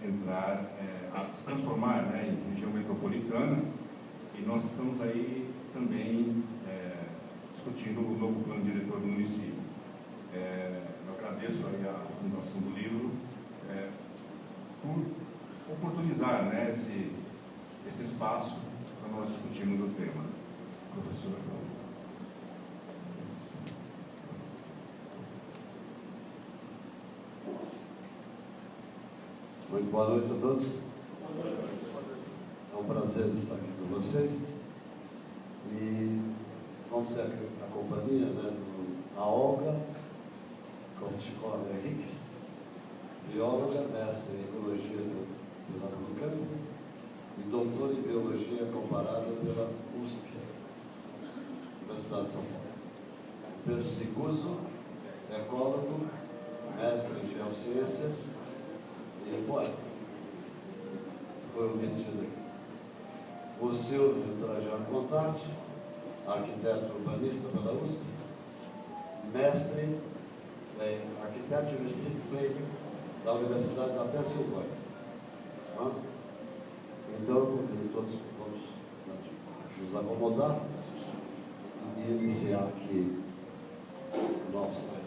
entrar, a se transformar, né, em região metropolitana, e nós estamos aí também discutindo o novo plano diretor do município. Eu agradeço aí a Fundação do Livro por oportunizar, né, esse espaço para nós discutirmos o tema. Professor. Muito boa noite a todos. É um prazer estar aqui com vocês. E vamos ter a companhia, né, da Olga Conchicone Henriques, bióloga, mestre em Ecologia pela Unicamp e doutora em Biologia comparada pela USP, Universidade de São Paulo. Pedro Siguzo, ecólogo, mestre em Geociências e poeta. Foi omitido aqui. O Silvio Trajano Contati, arquiteto urbanista pela USP, mestre em Architecture and City Planning da Universidade da Pensilvânia. Então, todos vamos nos acomodar e iniciar aqui o nosso país.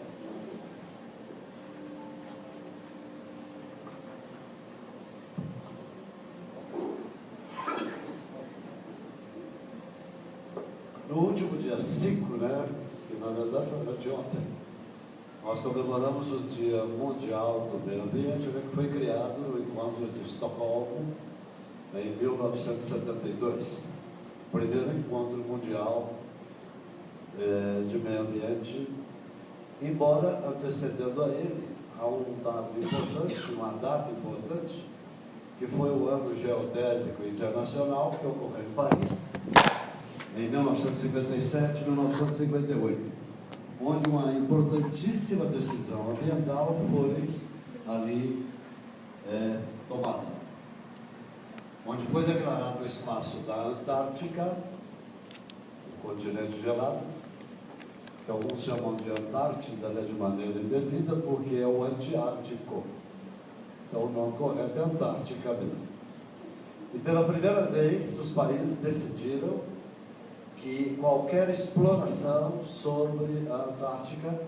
No último dia 5, né, que na verdade foi de ontem, nós comemoramos o Dia Mundial do Meio Ambiente, né, que foi criado no encontro de Estocolmo, em 1972. O primeiro encontro mundial de meio ambiente, embora antecedendo a ele, há um dado importante, uma data importante, que foi o Ano Geodésico Internacional, que ocorreu em Paris, em 1957 e 1958, onde uma importantíssima decisão ambiental foi ali tomada, onde foi declarado o espaço da Antártica, o continente gelado, que alguns chamam de Antártida, né, de maneira indevida, porque é o antiártico. Então o nome correto é Antártica mesmo. E pela primeira vez os países decidiram que qualquer exploração sobre a Antártica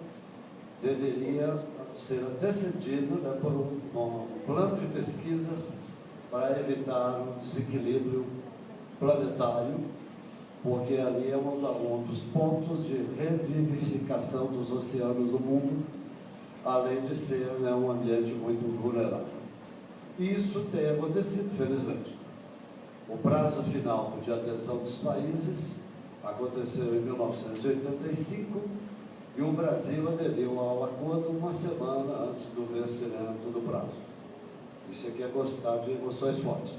deveria ser antecedido, né, por um plano de pesquisas para evitar um desequilíbrio planetário, porque ali é um dos pontos de revivificação dos oceanos do mundo, além de ser, né, um ambiente muito vulnerável. E isso tem acontecido, felizmente. O prazo final de adesão dos países aconteceu em 1985 e o Brasil aderiu ao acordo uma semana antes do vencimento do prazo. Isso aqui é gostar de emoções fortes.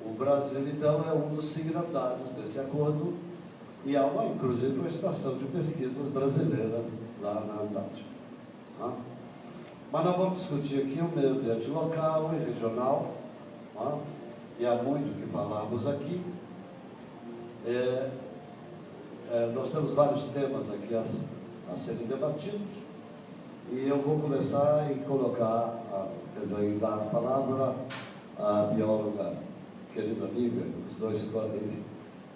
O Brasil, então, é um dos signatários desse acordo e há, inclusive, uma estação de pesquisas brasileira lá na Antártica. Mas nós vamos discutir aqui o meio ambiente local e regional, e há muito o que falarmos aqui. Nós temos vários temas aqui a serem debatidos e eu vou começar e colocar, em dar a palavra à bióloga, querida amiga, os dois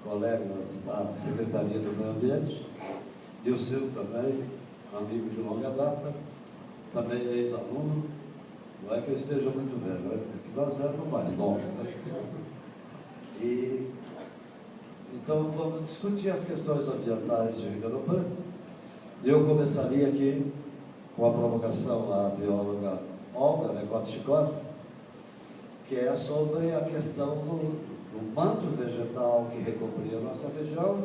colegas da Secretaria do Meio Ambiente, e o Silvio também, amigo de longa data, também ex-aluno. Não é que eu esteja muito velho, é que nós éramos mais novos. E então vamos discutir as questões ambientais de Ribeirão Preto. Eu começaria aqui com a provocação à bióloga Olga Conchicone, que é sobre a questão do manto vegetal que recobria a nossa região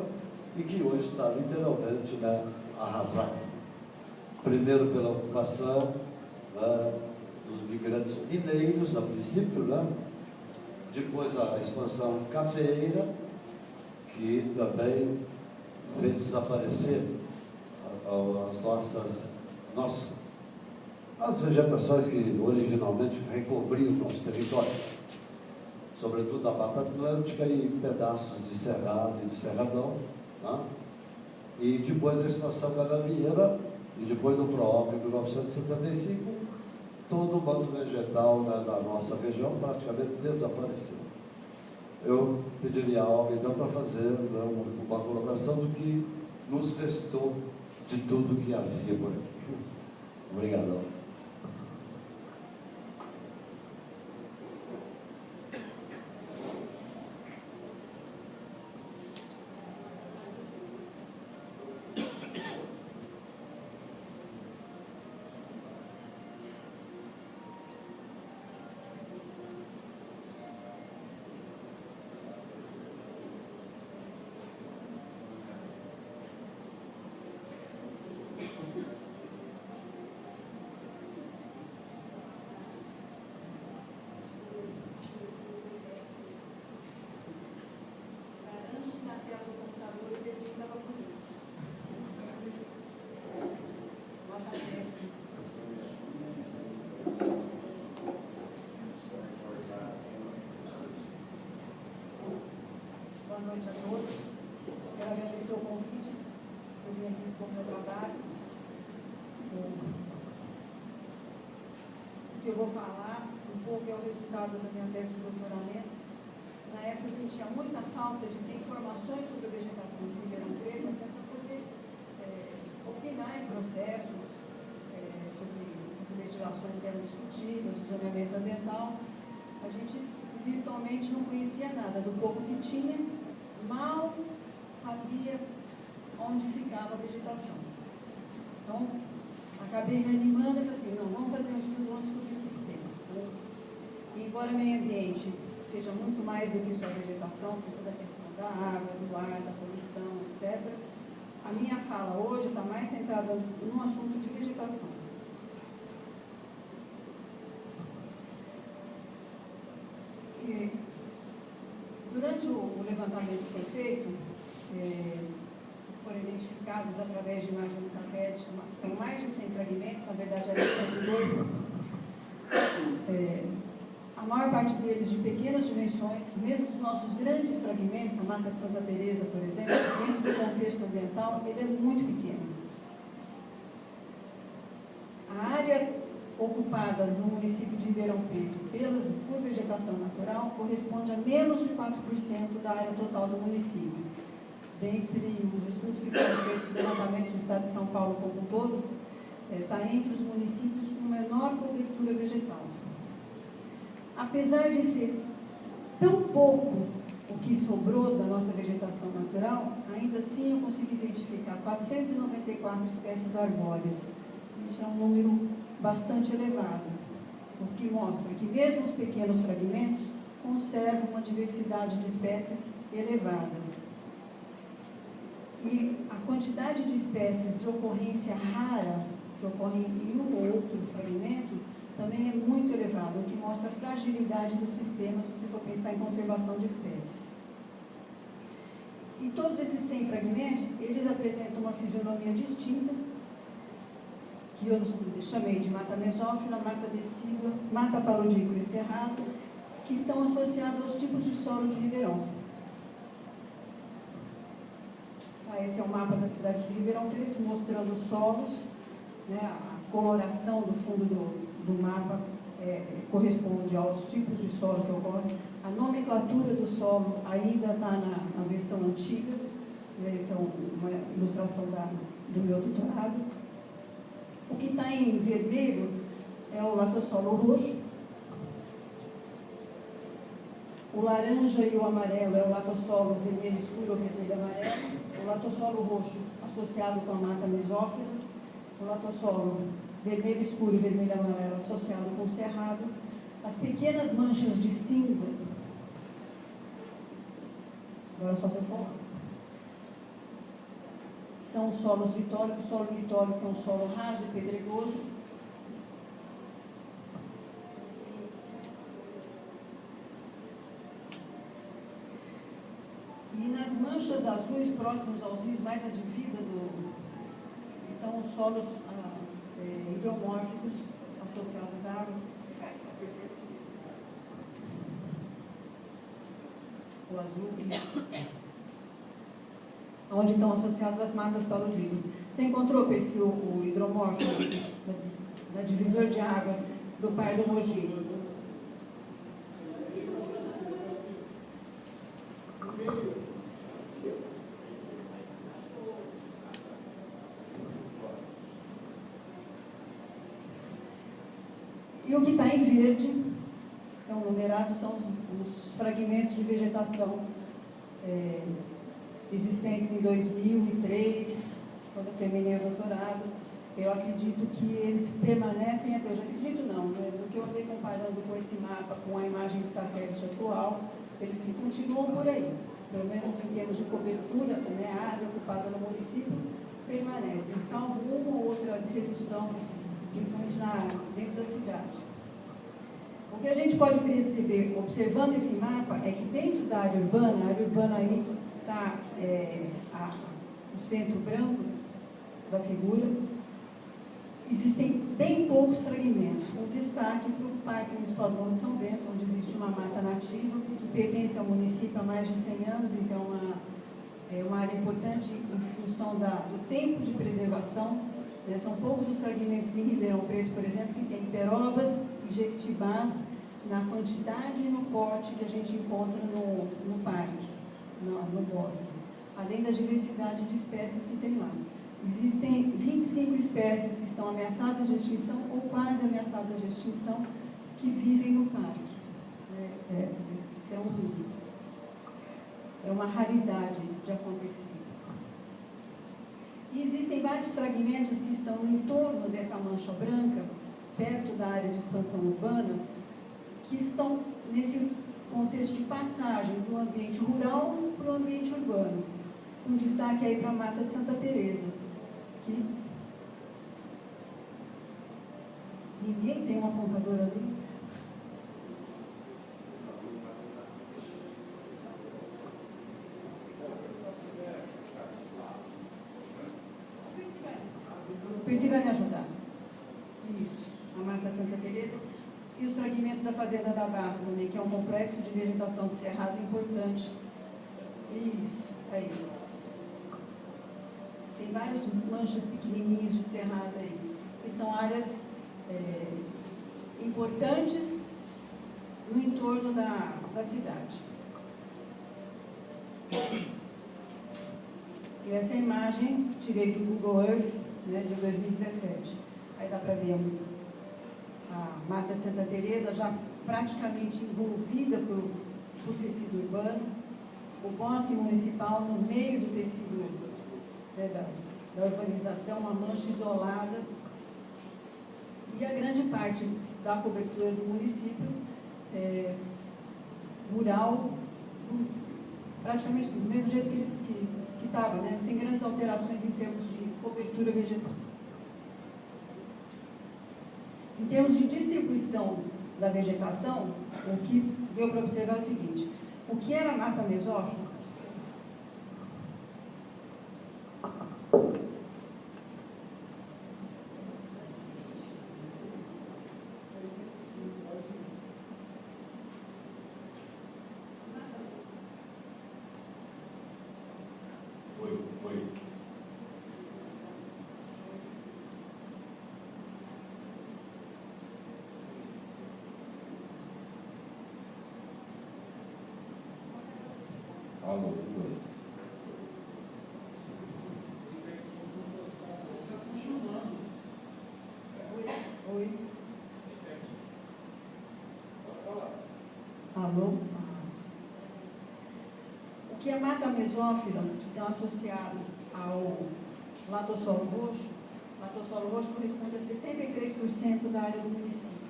e que hoje está literalmente, né, arrasado. Primeiro pela ocupação dos migrantes mineiros, a princípio, né? Depois a expansão cafeeira, que também fez desaparecer as vegetações que originalmente recobriam o nosso território, sobretudo a Mata Atlântica e pedaços de cerrado e de cerradão, né? E depois a expansão canavieira, e depois do PROOP em 1975, todo o manto vegetal, né, da nossa região praticamente desapareceu. Eu pediria a Olga, então, para fazer, né, uma colocação do que nos restou de tudo que havia por aqui. Obrigado. Boa noite a todos. Quero agradecer o convite. Eu vim aqui com o meu trabalho. O que eu vou falar um pouco é o resultado da minha tese de doutoramento. Na época eu sentia muita falta de ter informações sobre a vegetação de Ribeirão Preto, até para poder opinar em processos sobre as legislações que eram discutidas, o zoneamento ambiental. A gente virtualmente não conhecia nada, do pouco que tinha, mal sabia onde ficava a vegetação. Então, acabei me animando e falei assim, não, vamos fazer um estudo, vamos descobrir o que tem. Então, e embora o meio ambiente seja muito mais do que só a vegetação, tem toda a questão da água, do ar, da poluição, etc., a minha fala hoje está mais centrada no assunto de vegetação. Durante o levantamento que foi feito, foram identificados através de imagens de satélite, são mais de 100 fragmentos, na verdade eram 102. A maior parte deles de pequenas dimensões, mesmo os nossos grandes fragmentos, a Mata de Santa Teresa, por exemplo, dentro do contexto ambiental, ele é muito pequeno. A área ocupada no município de Ribeirão Preto por vegetação natural corresponde a menos de 4% da área total do município. Dentre os estudos que foram feitos, os levantamentos no estado de São Paulo como um todo, está entre os municípios com menor cobertura vegetal. Apesar de ser tão pouco o que sobrou da nossa vegetação natural, ainda assim eu consegui identificar 494 espécies arbóreas. Isso é um número bastante elevado, o que mostra que mesmo os pequenos fragmentos conservam uma diversidade de espécies elevadas. E a quantidade de espécies de ocorrência rara que ocorrem em um ou outro fragmento também é muito elevada, o que mostra a fragilidade do sistema se você for pensar em conservação de espécies. E todos esses 100 fragmentos, eles apresentam uma fisionomia distinta, que eu chamei de mata mesófila, mata decídua, mata paludícola e cerrado, que estão associados aos tipos de solo de Ribeirão. Esse é o mapa da cidade de Ribeirão Preto, mostrando os solos, né, a coloração do fundo do mapa corresponde aos tipos de solo que ocorrem. A nomenclatura do solo ainda está na versão antiga, essa é uma ilustração do meu doutorado. O que está em vermelho é o latossolo roxo, o laranja e o amarelo é o latossolo vermelho escuro ou vermelho amarelo, o latossolo roxo associado com a mata mesófila, o latossolo vermelho escuro e vermelho amarelo associado com o cerrado, as pequenas manchas de cinza, agora só se eu for, são os solos litóricos. O solo litórico é um solo raso e pedregoso. E nas manchas azuis, próximos aos rios, mais à divisa estão os solos hidromórficos associados à água. O azul, isso. Onde estão associadas as matas paludícolas. Você encontrou, Percy, o hidromórfico da divisor de águas do Pardo Mogi. E o que está em verde, então, numerados, são os fragmentos de vegetação existentes em 2003, quando eu terminei o doutorado. Eu acredito que eles permanecem até hoje. Acredito não, né? Do que eu andei comparando com esse mapa, com a imagem de satélite atual, eles continuam por aí. Pelo menos em termos de cobertura, né, a área ocupada no município permanece, salvo uma ou outra redução, principalmente dentro da cidade. O que a gente pode perceber, observando esse mapa, é que dentro da área urbana aí está o centro branco da figura, existem bem poucos fragmentos, com destaque para o Parque Municipal do Morro de São Bento, onde existe uma mata nativa, que pertence ao município há mais de 100 anos, então é uma área importante em função do tempo de preservação. Né? São poucos os fragmentos em Ribeirão Preto, por exemplo, que tem perobas e jequitibás na quantidade e no porte que a gente encontra no parque, no bosque, além da diversidade de espécies que tem lá. Existem 25 espécies que estão ameaçadas de extinção ou quase ameaçadas de extinção que vivem no parque. Isso é uma raridade de acontecer. E existem vários fragmentos que estão em torno dessa mancha branca, perto da área de expansão urbana, que estão nesse contexto de passagem do ambiente rural para o ambiente urbano. Um destaque aí para a Mata de Santa Teresa. Aqui. Ninguém tem uma apontadora ali? O Percy vai me ajudar. Isso, a Mata de Santa Teresa. E os fragmentos da Fazenda da Barra também, que é um complexo de vegetação de cerrado importante. Isso, aí. Tem várias manchas pequenininhas de cerrado aí, que são áreas importantes no entorno da cidade. E essa imagem tirei do Google Earth, né, de 2017. Aí dá para ver a Mata de Santa Teresa já praticamente envolvida por tecido urbano, o bosque municipal no meio do tecido urbano. Da urbanização, uma mancha isolada, e a grande parte da cobertura do município rural, praticamente do mesmo jeito que estava, né? Sem grandes alterações em termos de cobertura vegetal. Em termos de distribuição da vegetação, o que deu para observar é o seguinte: o que era mata mesófila, Alô, dois. Oi. Alô? O que é mata mesófila, que está associado ao latossolo roxo corresponde a 73% da área do município.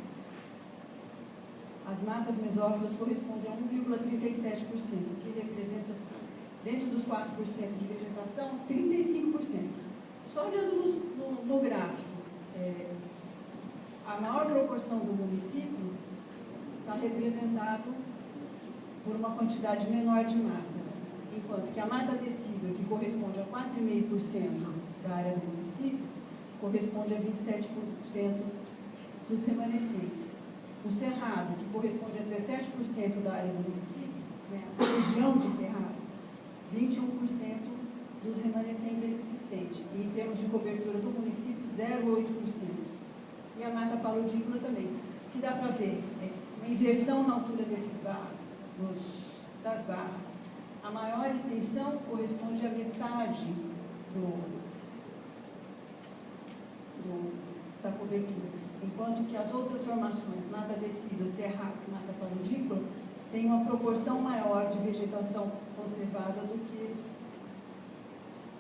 As matas mesófilas correspondem a 1,37%, que representa, dentro dos 4% de vegetação, 35%. Só olhando no gráfico, a maior proporção do município está representado por uma quantidade menor de matas, enquanto que a mata decídua, que corresponde a 4,5% da área do município, corresponde a 27% dos remanescentes. O cerrado, que corresponde a 17% da área do município, né, a região de cerrado, 21% dos remanescentes existentes. E em termos de cobertura do município, 0,8%. E a mata paludícola também. o que dá para ver é uma inversão na altura das barras. A maior extensão corresponde à metade da cobertura, enquanto que as outras formações, mata decida, cerrado e mata paludícola, têm uma proporção maior de vegetação conservada do que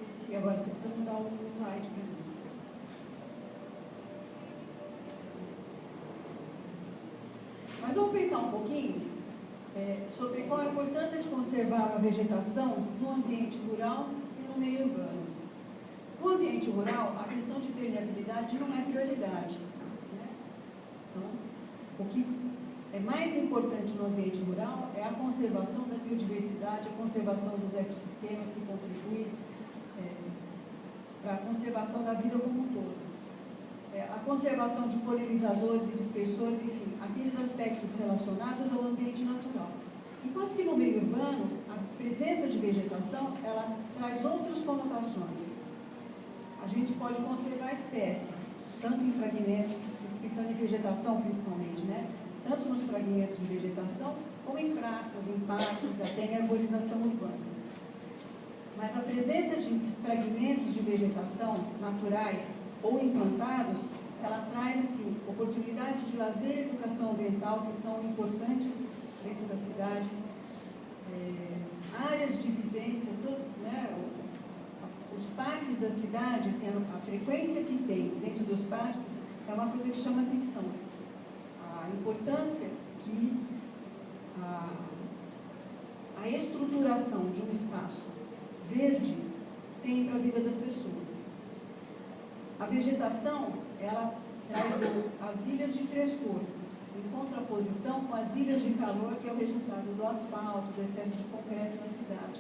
esse. Agora você precisa mudar o slide para mim. Mas vamos pensar um pouquinho sobre qual a importância de conservar uma vegetação no ambiente rural e no meio urbano. No ambiente rural, a questão de permeabilidade não é prioridade, né? Então, o que é mais importante no ambiente rural é a conservação da biodiversidade, a conservação dos ecossistemas que contribuem para a conservação da vida como um todo. A conservação de polinizadores e dispersores, enfim, aqueles aspectos relacionados ao ambiente natural. Enquanto que no meio urbano, a presença de vegetação, ela traz outras conotações. A gente pode conservar espécies, tanto em fragmentos, pensando em vegetação principalmente, né? Tanto nos fragmentos de vegetação, como em praças, em parques, até em arborização urbana. Mas a presença de fragmentos de vegetação naturais ou implantados, ela traz, assim, oportunidades de lazer e educação ambiental que são importantes dentro da cidade, áreas de vivência, né, os parques da cidade, assim, a frequência que tem dentro dos parques é uma coisa que chama atenção. A importância que a estruturação de um espaço verde tem para a vida das pessoas. A vegetação, ela traz as ilhas de frescor, em contraposição com as ilhas de calor, que é o resultado do asfalto, do excesso de concreto na cidade.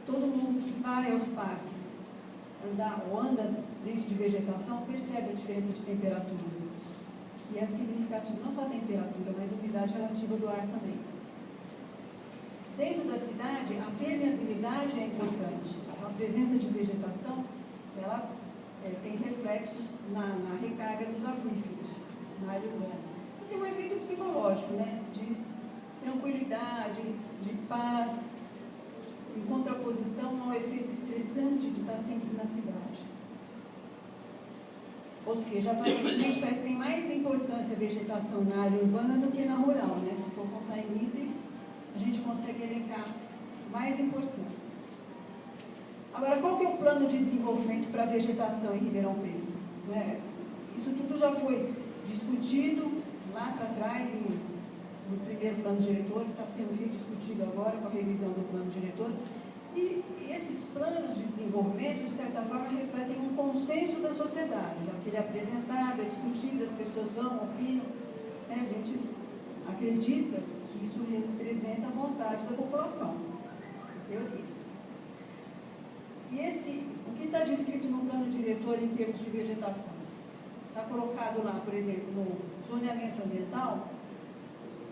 Todo mundo que vai aos parques anda dentro de vegetação percebe a diferença de temperatura, que é significativa, não só a temperatura, mas a umidade relativa do ar também. Dentro da cidade, a permeabilidade é importante. A presença de vegetação, ela tem reflexos na recarga dos aquíferos, na área urbana. E tem um efeito psicológico, né? De tranquilidade, de paz, em contraposição ao efeito estressante de estar sempre na cidade. Ou seja, aparentemente parece que tem mais importância a vegetação na área urbana do que na rural, né? Se for contar em itens, a gente consegue elencar mais importância. Agora, qual que é o plano de desenvolvimento para a vegetação em Ribeirão Preto? Né? Isso tudo já foi discutido lá para trás, no primeiro plano diretor, que está sendo rediscutido agora com a revisão do plano diretor. E esses planos de desenvolvimento, de certa forma, refletem um consenso da sociedade, já que ele é apresentado, é discutido, as pessoas vão, opinam, né? A gente acredita que isso representa a vontade da população, em teoria. E o que está descrito no plano diretor em termos de vegetação? Está colocado lá, por exemplo, no zoneamento ambiental,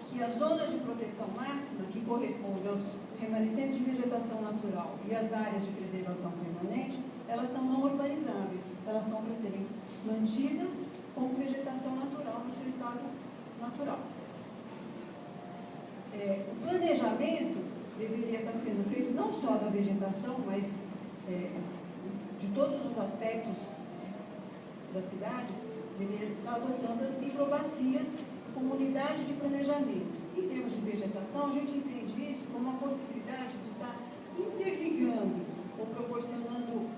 que a zona de proteção máxima, que corresponde aos remanescentes de vegetação natural e as áreas de preservação permanente, elas são não urbanizáveis, elas são para serem mantidas como vegetação natural no seu estado natural. O planejamento deveria estar sendo feito não só da vegetação, mas de todos os aspectos da cidade, deveria estar adotando as microbacias como unidade de planejamento. Em termos de vegetação, a gente entende isso como uma possibilidade de estar interligando ou proporcionando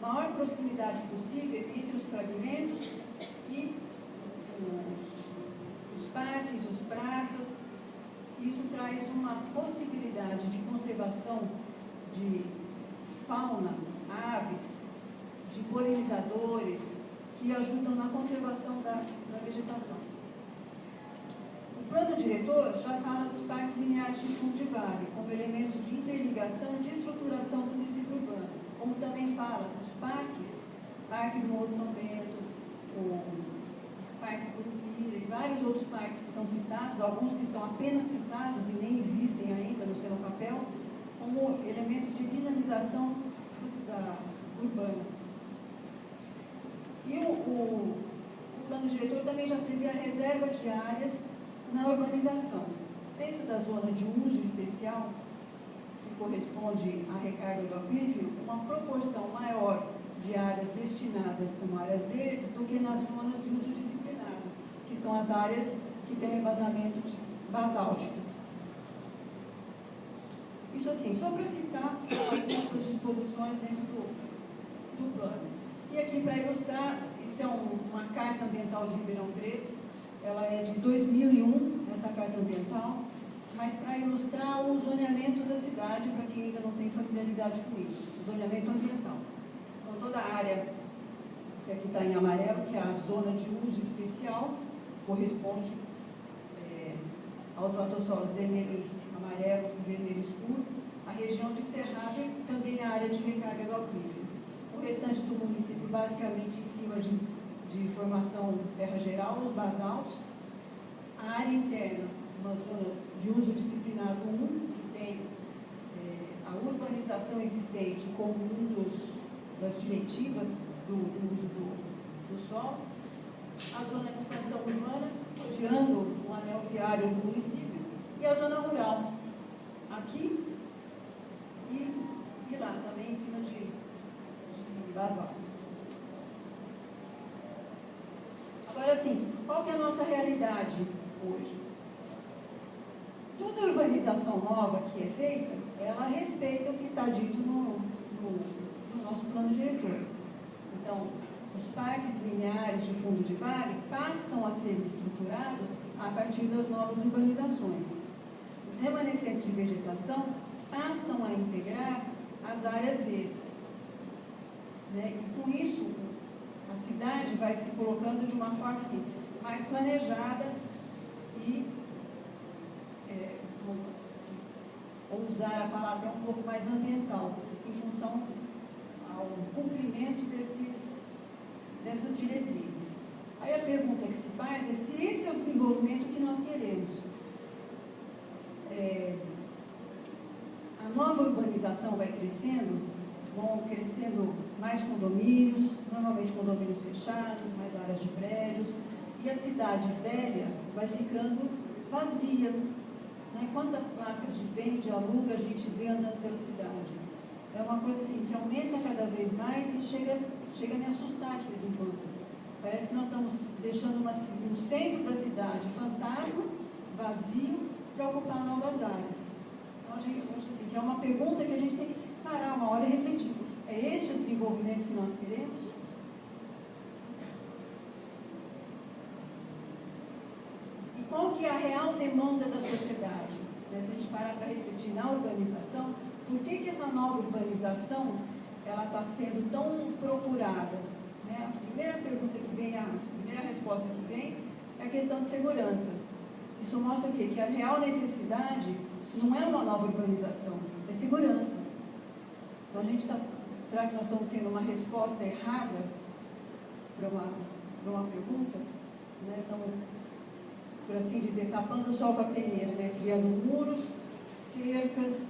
maior proximidade possível entre os fragmentos e os parques, os praças. Isso traz uma possibilidade de conservação de fauna, aves, de polinizadores, que ajudam na conservação da vegetação. O plano diretor já fala dos parques lineares de fundo de vale, como elementos de interligação e de estruturação do tecido urbano, como também fala dos parques, Parque do Morro de São Bento, o Parque Curupira e vários outros parques que são citados, alguns que são apenas citados e nem existem ainda no seu papel, como elementos de dinamização urbana. E o plano diretor também já prevê a reserva de áreas na urbanização. Dentro da zona de uso especial, que corresponde à recarga do aquífero, uma proporção maior de áreas destinadas como áreas verdes do que na zona de uso disciplinado, que são as áreas que têm um embasamento basáltico. Isso assim, só para citar algumas das disposições dentro do plano. E aqui, para ilustrar, isso é uma carta ambiental de Ribeirão Preto, ela é de 2001, essa carta ambiental, mas para ilustrar o zoneamento da cidade, para quem ainda não tem familiaridade com isso, o zoneamento ambiental. Então, toda a área que aqui está em amarelo, que é a zona de uso especial, corresponde aos latossolos vermelho, amarelo e vermelho escuro, a região de Cerrado e também a área de recarga do aquífero. O restante do município, basicamente em cima de formação Serra Geral, os basaltos. A área interna, uma zona de uso disciplinado 1, que tem a urbanização existente como das diretivas do uso do solo. A zona de expansão urbana, rodeando o anel viário do município, e a zona rural, aqui e lá, também em cima de basalto. Agora sim, qual que é a nossa realidade hoje? Toda urbanização nova que é feita, ela respeita o que está dito no nosso plano diretor. Então, os parques lineares de fundo de vale passam a ser estruturados a partir das novas urbanizações. Os remanescentes de vegetação passam a integrar as áreas verdes. Né? E com isso, a cidade vai se colocando de uma forma assim, mais planejada e, ousar a falar até um pouco mais ambiental, em função ao cumprimento dessas diretrizes. Aí a pergunta que se faz é se esse é o desenvolvimento que nós queremos. A nova urbanização vai crescendo, vão crescendo mais condomínios, normalmente condomínios fechados, mais áreas de prédios, e a cidade velha vai ficando vazia. Né? Quantas placas de vende, aluga, a gente vê andando pela cidade? É uma coisa assim que aumenta cada vez mais e chega a me assustar de vez em quando. Parece que nós estamos deixando um centro da cidade fantasma, vazio, para ocupar novas áreas. Então, eu acho assim, que é uma pergunta que a gente tem que parar uma hora e refletir. É esse o desenvolvimento que nós queremos? E qual que é a real demanda da sociedade? Né? Se a gente parar para refletir na urbanização, por que essa nova urbanização ela está sendo tão procurada? Né? A primeira pergunta que vem, a primeira resposta que vem é a questão de segurança. Isso mostra o quê? Que a real necessidade não é uma nova urbanização, é segurança. Então a gente está... Será que nós estamos tendo uma resposta errada para uma pergunta? Né? Estamos, por assim dizer, tapando o sol com a peneira, né? Criando muros, cercas,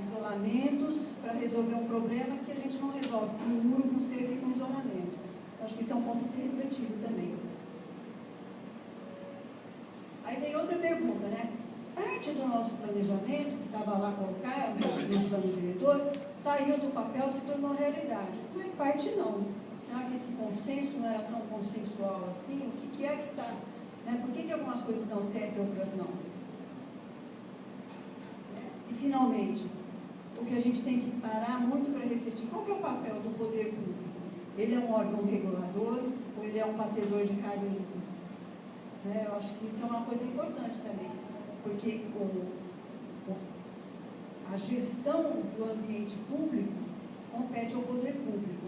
isolamentos para resolver um problema que a gente não resolve com um muro, com cerca e com isolamento. Acho que esse é um ponto a ser refletido também. Aí vem outra pergunta, né? Parte do nosso planejamento, que estava lá colocado no plano diretor, saiu do papel, se tornou realidade. Mas parte não. Será que esse consenso não era tão consensual assim? O que é que está? Né? Por que algumas coisas dão certo e outras não? E, finalmente, o que a gente tem que parar muito para refletir, qual que é o papel do poder público? Ele é um órgão regulador ou ele é um batedor de carimbo? Né? Eu acho que isso é uma coisa importante também, porque a gestão do ambiente público compete ao poder público.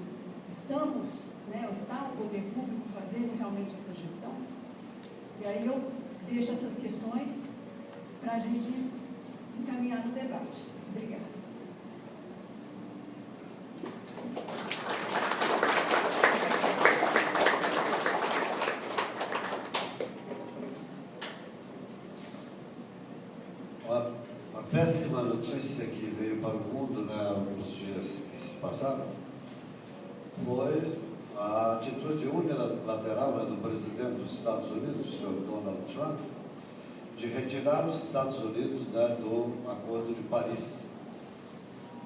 Está o poder público fazendo realmente essa gestão? E aí eu deixo essas questões para a gente encaminhar no debate. Obrigada. Uma péssima notícia que veio para o mundo, né, alguns dias que se passaram foi a atitude unilateral do presidente dos Estados Unidos, o senhor Donald Trump, de retirar os Estados Unidos, né, do Acordo de Paris.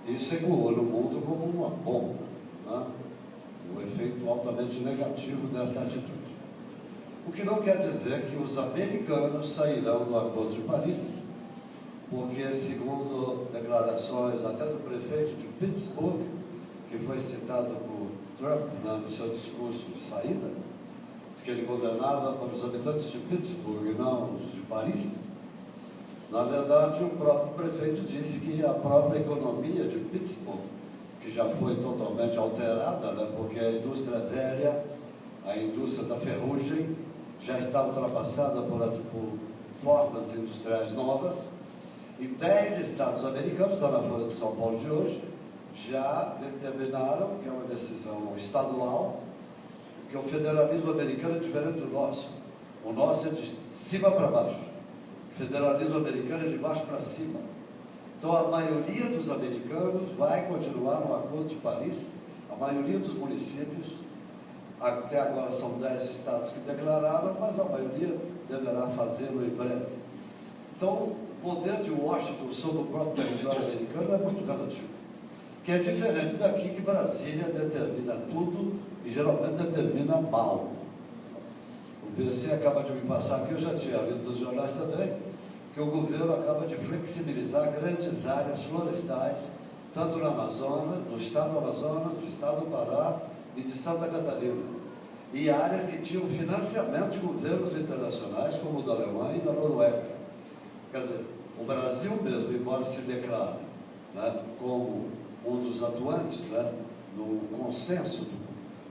Isso ecoou no mundo como uma bomba, né? O efeito altamente negativo dessa atitude. O que não quer dizer que os americanos sairão do Acordo de Paris, porque, segundo declarações até do prefeito de Pittsburgh, que foi citado por Trump, né, no seu discurso de saída, que ele governava para os habitantes de Pittsburgh e não os de Paris. Na verdade, o próprio prefeito disse que a própria economia de Pittsburgh, que já foi totalmente alterada, né, porque a indústria velha, a indústria da ferrugem, já está ultrapassada por formas industriais novas, e 10 estados americanos, lá na Folha de São Paulo de hoje, já determinaram, que é uma decisão estadual, que o federalismo americano é diferente do nosso. O nosso é de cima para baixo. O federalismo americano é de baixo para cima. Então, a maioria dos americanos vai continuar no Acordo de Paris, a maioria dos municípios, até agora são 10 estados que declararam, mas a maioria deverá fazê-lo em breve. Então, o poder de Washington sobre o próprio território americano é muito relativo, que é diferente daqui, que Brasília determina tudo e geralmente determina mal. O PC acaba de me passar aqui, eu já tinha lido dos jornais também, que o governo acaba de flexibilizar grandes áreas florestais, tanto no Amazonas, no estado do Amazonas, no estado do Pará e de Santa Catarina, e áreas que tinham financiamento de governos internacionais, como o da Alemanha e da Noruega. Quer dizer, o Brasil mesmo, embora se declare, né, como um dos atuantes, né, no consenso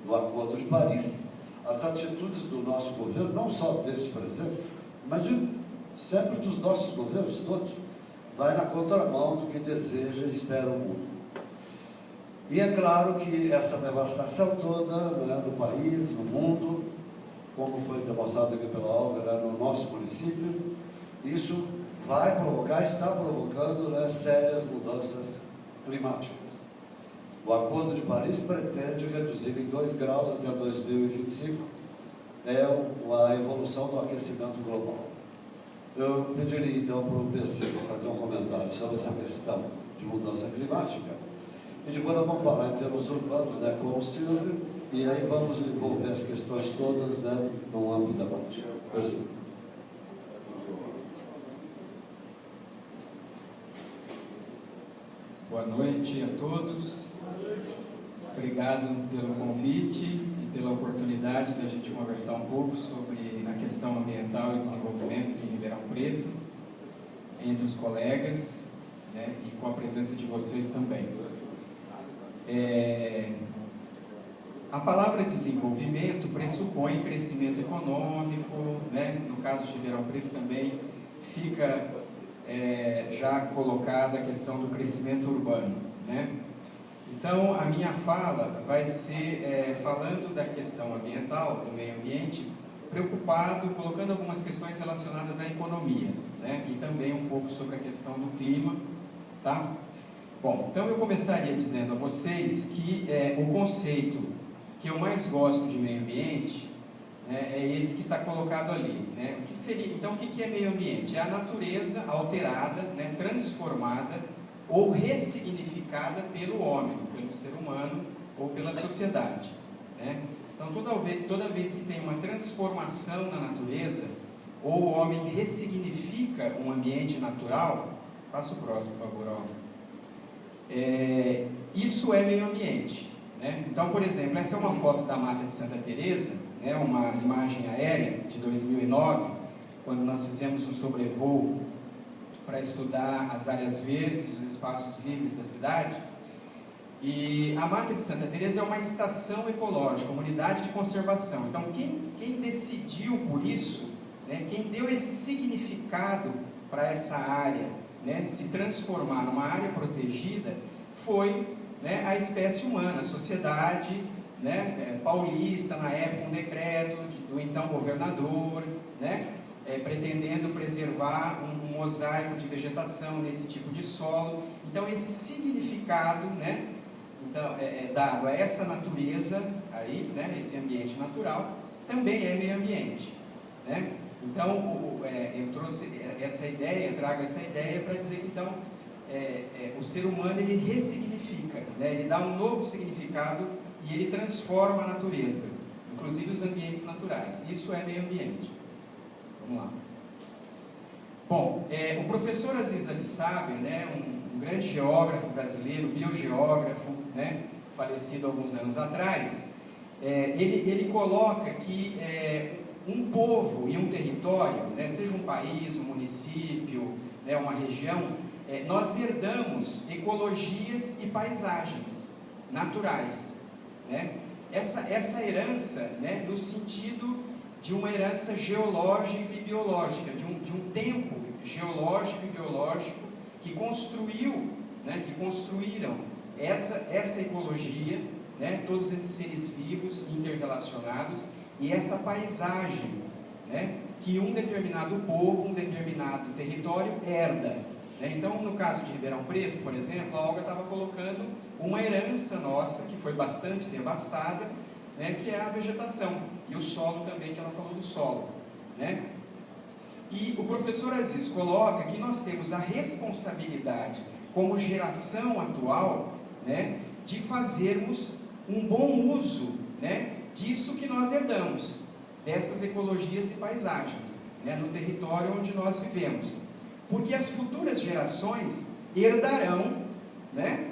do Acordo de Paris, as atitudes do nosso governo, não só deste presente, mas sempre dos nossos governos todos, vai na contramão do que deseja e espera o mundo. E é claro que essa devastação toda, né, no país, no mundo, como foi demonstrado aqui pela Olga, né, no nosso município, isso vai provocar, está provocando, né, sérias mudanças climáticas. O Acordo de Paris pretende reduzir em 2 graus até 2025 a evolução do aquecimento global. Eu pediria então para o PC fazer um comentário sobre essa questão de mudança climática, e depois nós vamos falar em termos urbanos, né, com o Silvio, e aí vamos envolver as questões todas, né, num amplo debate. Boa noite a todos. Obrigado pelo convite e pela oportunidade de a gente conversar um pouco sobre a questão ambiental e desenvolvimento aqui em Ribeirão Preto, entre os colegas, né, e com a presença de vocês também. A palavra desenvolvimento pressupõe crescimento econômico, né? No caso de Ribeirão Preto também fica já colocada a questão do crescimento urbano, né? Então, a minha fala vai ser falando da questão ambiental, do meio ambiente, preocupado, colocando algumas questões relacionadas à economia, né? E também um pouco sobre a questão do clima, tá? Bom, então eu começaria dizendo a vocês que o conceito que eu mais gosto de meio ambiente, né, é esse que está colocado ali, né? O que seria, então, o que é meio ambiente? É a natureza alterada, né, transformada ou ressignificada pelo homem, pelo ser humano ou pela sociedade, né? Então, toda vez que tem uma transformação na natureza, ou o homem ressignifica um ambiente natural, passa o próximo, por favor, Olga. Isso é meio ambiente, né? Então, por exemplo, essa é uma foto da Mata de Santa Teresa, né, uma imagem aérea de 2009, quando nós fizemos um sobrevoo para estudar as áreas verdes, os espaços livres da cidade. E a Mata de Santa Teresa é uma estação ecológica, uma unidade de conservação. Então, quem decidiu por isso, né, quem deu esse significado para essa área, né, se transformar numa área protegida, foi, né, a espécie humana, a sociedade, né, paulista, na época, um decreto do então governador, né, pretendendo preservar um mosaico de vegetação nesse tipo de solo. Então, esse significado, né, então, dado a essa natureza, a aí, né, esse ambiente natural, também é meio ambiente, né? Então, eu trouxe essa ideia, trago essa ideia para dizer que, então, o ser humano, ele ressignifica, né? Ele dá um novo significado e ele transforma a natureza, inclusive os ambientes naturais. Isso é meio ambiente. Vamos lá. Bom, o professor Aziz Abissaber, né, um grande geógrafo brasileiro, biogeógrafo, né, falecido há alguns anos atrás, ele coloca que um povo e um território, né, seja um país, um município, né, uma região, nós herdamos ecologias e paisagens naturais, né? Essa herança, né, no sentido de uma herança geológica e biológica, de um tempo geológico e biológico que construiu, né, que construíram essa ecologia, né, todos esses seres vivos interrelacionados, e essa paisagem, né, que um determinado povo, um determinado território herda, né? Então, no caso de Ribeirão Preto, por exemplo, a Olga estava colocando uma herança nossa, que foi bastante devastada, né, que é a vegetação, e o solo também, que ela falou do solo, né? E o professor Aziz coloca que nós temos a responsabilidade, como geração atual, né, de fazermos um bom uso, né, disso que nós herdamos, dessas ecologias e paisagens, né, no território onde nós vivemos, porque as futuras gerações herdarão, né,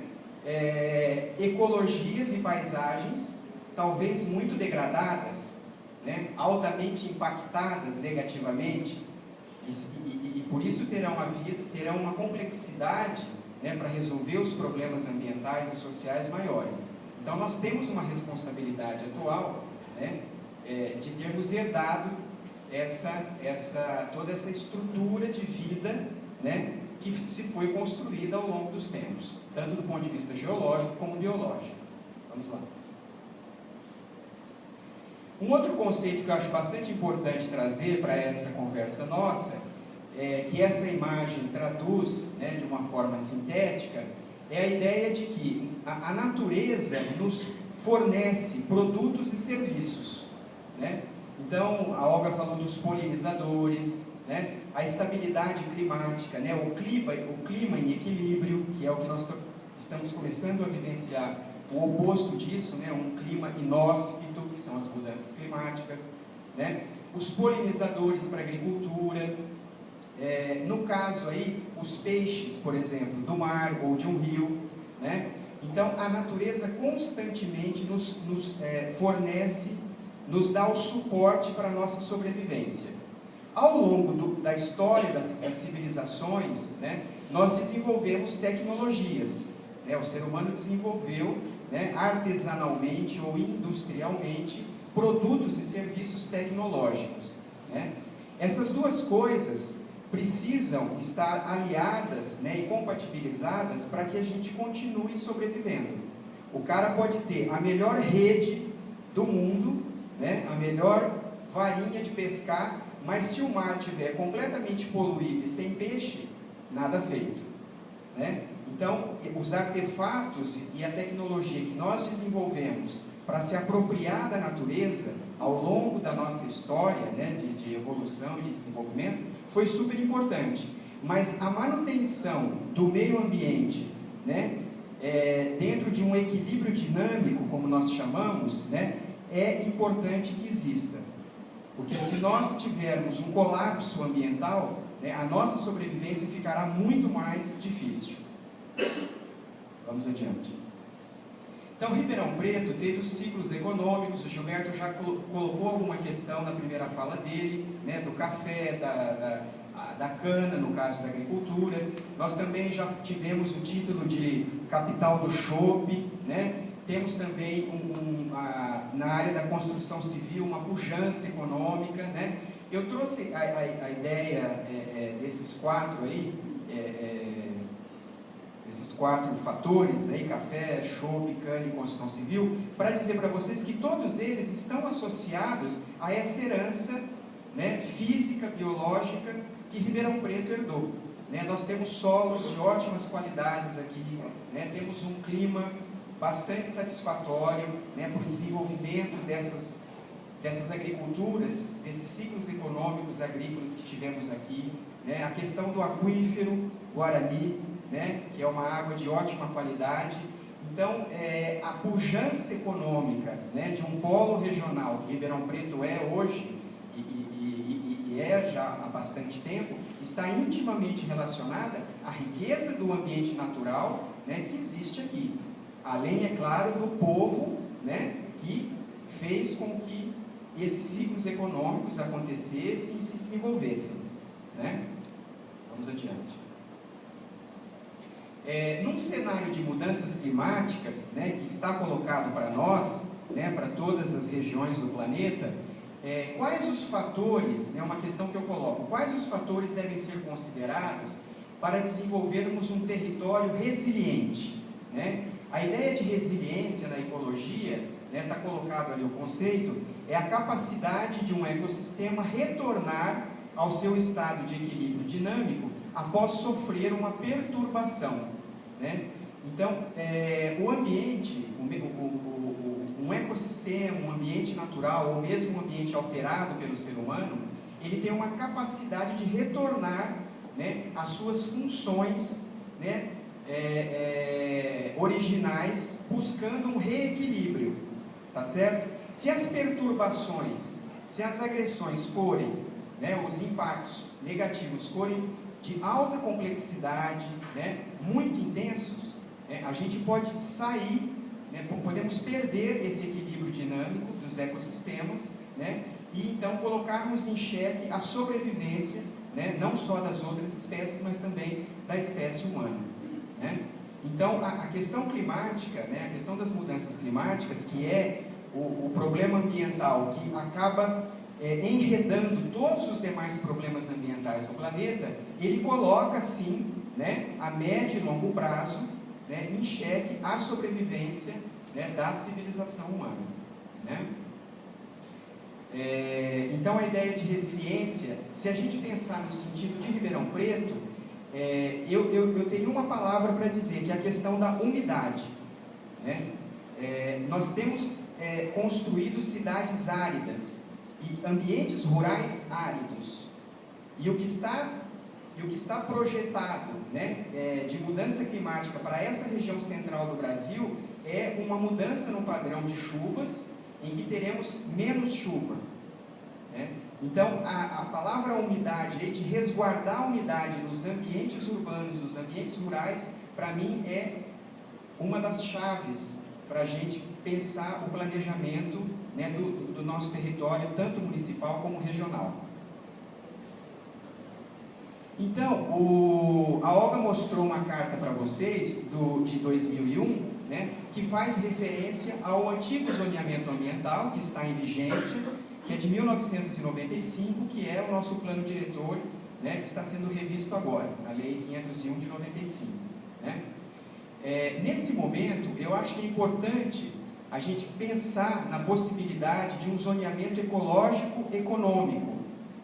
ecologias e paisagens talvez muito degradadas, né, altamente impactadas negativamente, e por isso terão uma complexidade, né, para resolver os problemas ambientais e sociais maiores. Então nós temos uma responsabilidade atual, né, de termos herdado toda essa estrutura de vida, né, que se foi construída ao longo dos tempos, tanto do ponto de vista geológico como biológico. Vamos lá. Um outro conceito que eu acho bastante importante trazer para essa conversa nossa, que essa imagem traduz, né, de uma forma sintética, é a ideia de que a natureza nos fornece produtos e serviços, né? Então, a Olga falou dos polinizadores, né, a estabilidade climática, né, o clima em equilíbrio, que é o que nós estamos começando a vivenciar, o oposto disso, né, um clima inóspito, que são as mudanças climáticas, né, os polinizadores para a agricultura, no caso aí, os peixes, por exemplo, do mar ou de um rio, né? Então, a natureza constantemente nos fornece, nos dá o suporte para a nossa sobrevivência. Ao longo da história das civilizações, né, nós desenvolvemos tecnologias, né? O ser humano desenvolveu, né, artesanalmente ou industrialmente produtos e serviços tecnológicos, né? Essas duas coisas precisam estar aliadas, né, e compatibilizadas para que a gente continue sobrevivendo. O cara pode ter a melhor rede do mundo, né, a melhor varinha de pescar, mas se o mar estiver completamente poluído e sem peixe, nada feito, né? Então, os artefatos e a tecnologia que nós desenvolvemos para se apropriar da natureza ao longo da nossa história, né, de evolução e de desenvolvimento, foi super importante. Mas a manutenção do meio ambiente, né, dentro de um equilíbrio dinâmico, como nós chamamos, né, é importante que exista. Porque se nós tivermos um colapso ambiental, né, a nossa sobrevivência ficará muito mais difícil. Vamos adiante. Então, Ribeirão Preto teve os ciclos econômicos, o Gilberto já colocou alguma questão na primeira fala dele, né, do café, da cana, no caso da agricultura. Nós também já tivemos o título de capital do chope, né? Temos também, na área da construção civil, uma pujança econômica, né? Eu trouxe a ideia desses quatro aí, esses quatro fatores, aí, café, chope, cana e construção civil, para dizer para vocês que todos eles estão associados a essa herança, né, física, biológica, que Ribeirão Preto herdou, né? Nós temos solos de ótimas qualidades aqui, né? Temos um clima bastante satisfatório, né, para o desenvolvimento dessas agriculturas, desses ciclos econômicos agrícolas que tivemos aqui, né, a questão do aquífero Guarani, né, que é uma água de ótima qualidade. Então, a pujança econômica, né, de um polo regional que Ribeirão Preto é hoje, e é já há bastante tempo, está intimamente relacionada à riqueza do ambiente natural, né, que existe aqui. Além, é claro, do povo, né, que fez com que esses ciclos econômicos acontecessem e se desenvolvessem, né? Vamos adiante. Num cenário de mudanças climáticas, né, que está colocado para nós, né, para todas as regiões do planeta, quais os fatores, é uma questão que eu coloco, quais os fatores devem ser considerados para desenvolvermos um território resiliente, né? A ideia de resiliência na ecologia, está colocado ali o conceito, é a capacidade de um ecossistema retornar ao seu estado de equilíbrio dinâmico após sofrer uma perturbação, né? Então, o ambiente, um ecossistema, um ambiente natural, ou mesmo um ambiente alterado pelo ser humano, ele tem uma capacidade de retornar, né, às suas funções, né, originais, buscando um reequilíbrio, tá certo? Se as perturbações, se as agressões forem, né, os impactos negativos forem de alta complexidade, né, muito intensos, a gente pode sair, né, podemos perder esse equilíbrio dinâmico dos ecossistemas, né, e então colocarmos em xeque a sobrevivência, né, não só das outras espécies, mas também da espécie humana, né? Então, a questão climática, né, a questão das mudanças climáticas, que é o problema ambiental que acaba enredando todos os demais problemas ambientais do planeta, ele coloca, sim, né, a médio e longo prazo, né, em xeque a sobrevivência, né, da civilização humana, né? Então, a ideia de resiliência, se a gente pensar no sentido de Ribeirão Preto, eu teria uma palavra para dizer, que é a questão da umidade, né? Nós temos construído cidades áridas e ambientes rurais áridos, e o que está projetado, né, de mudança climática para essa região central do Brasil é uma mudança no padrão de chuvas, em que teremos menos chuva, né? Então, a palavra umidade, de resguardar a umidade nos ambientes urbanos, nos ambientes rurais, para mim é uma das chaves para a gente pensar o planejamento, né, do nosso território, tanto municipal como regional. Então, a Olga mostrou uma carta para vocês, de 2001, né, que faz referência ao antigo zoneamento ambiental, que está em vigência, que é de 1995, que é o nosso plano diretor, né, que está sendo revisto agora, a Lei 501 de 95. Né? Nesse momento, eu acho que é importante a gente pensar na possibilidade de um zoneamento ecológico econômico,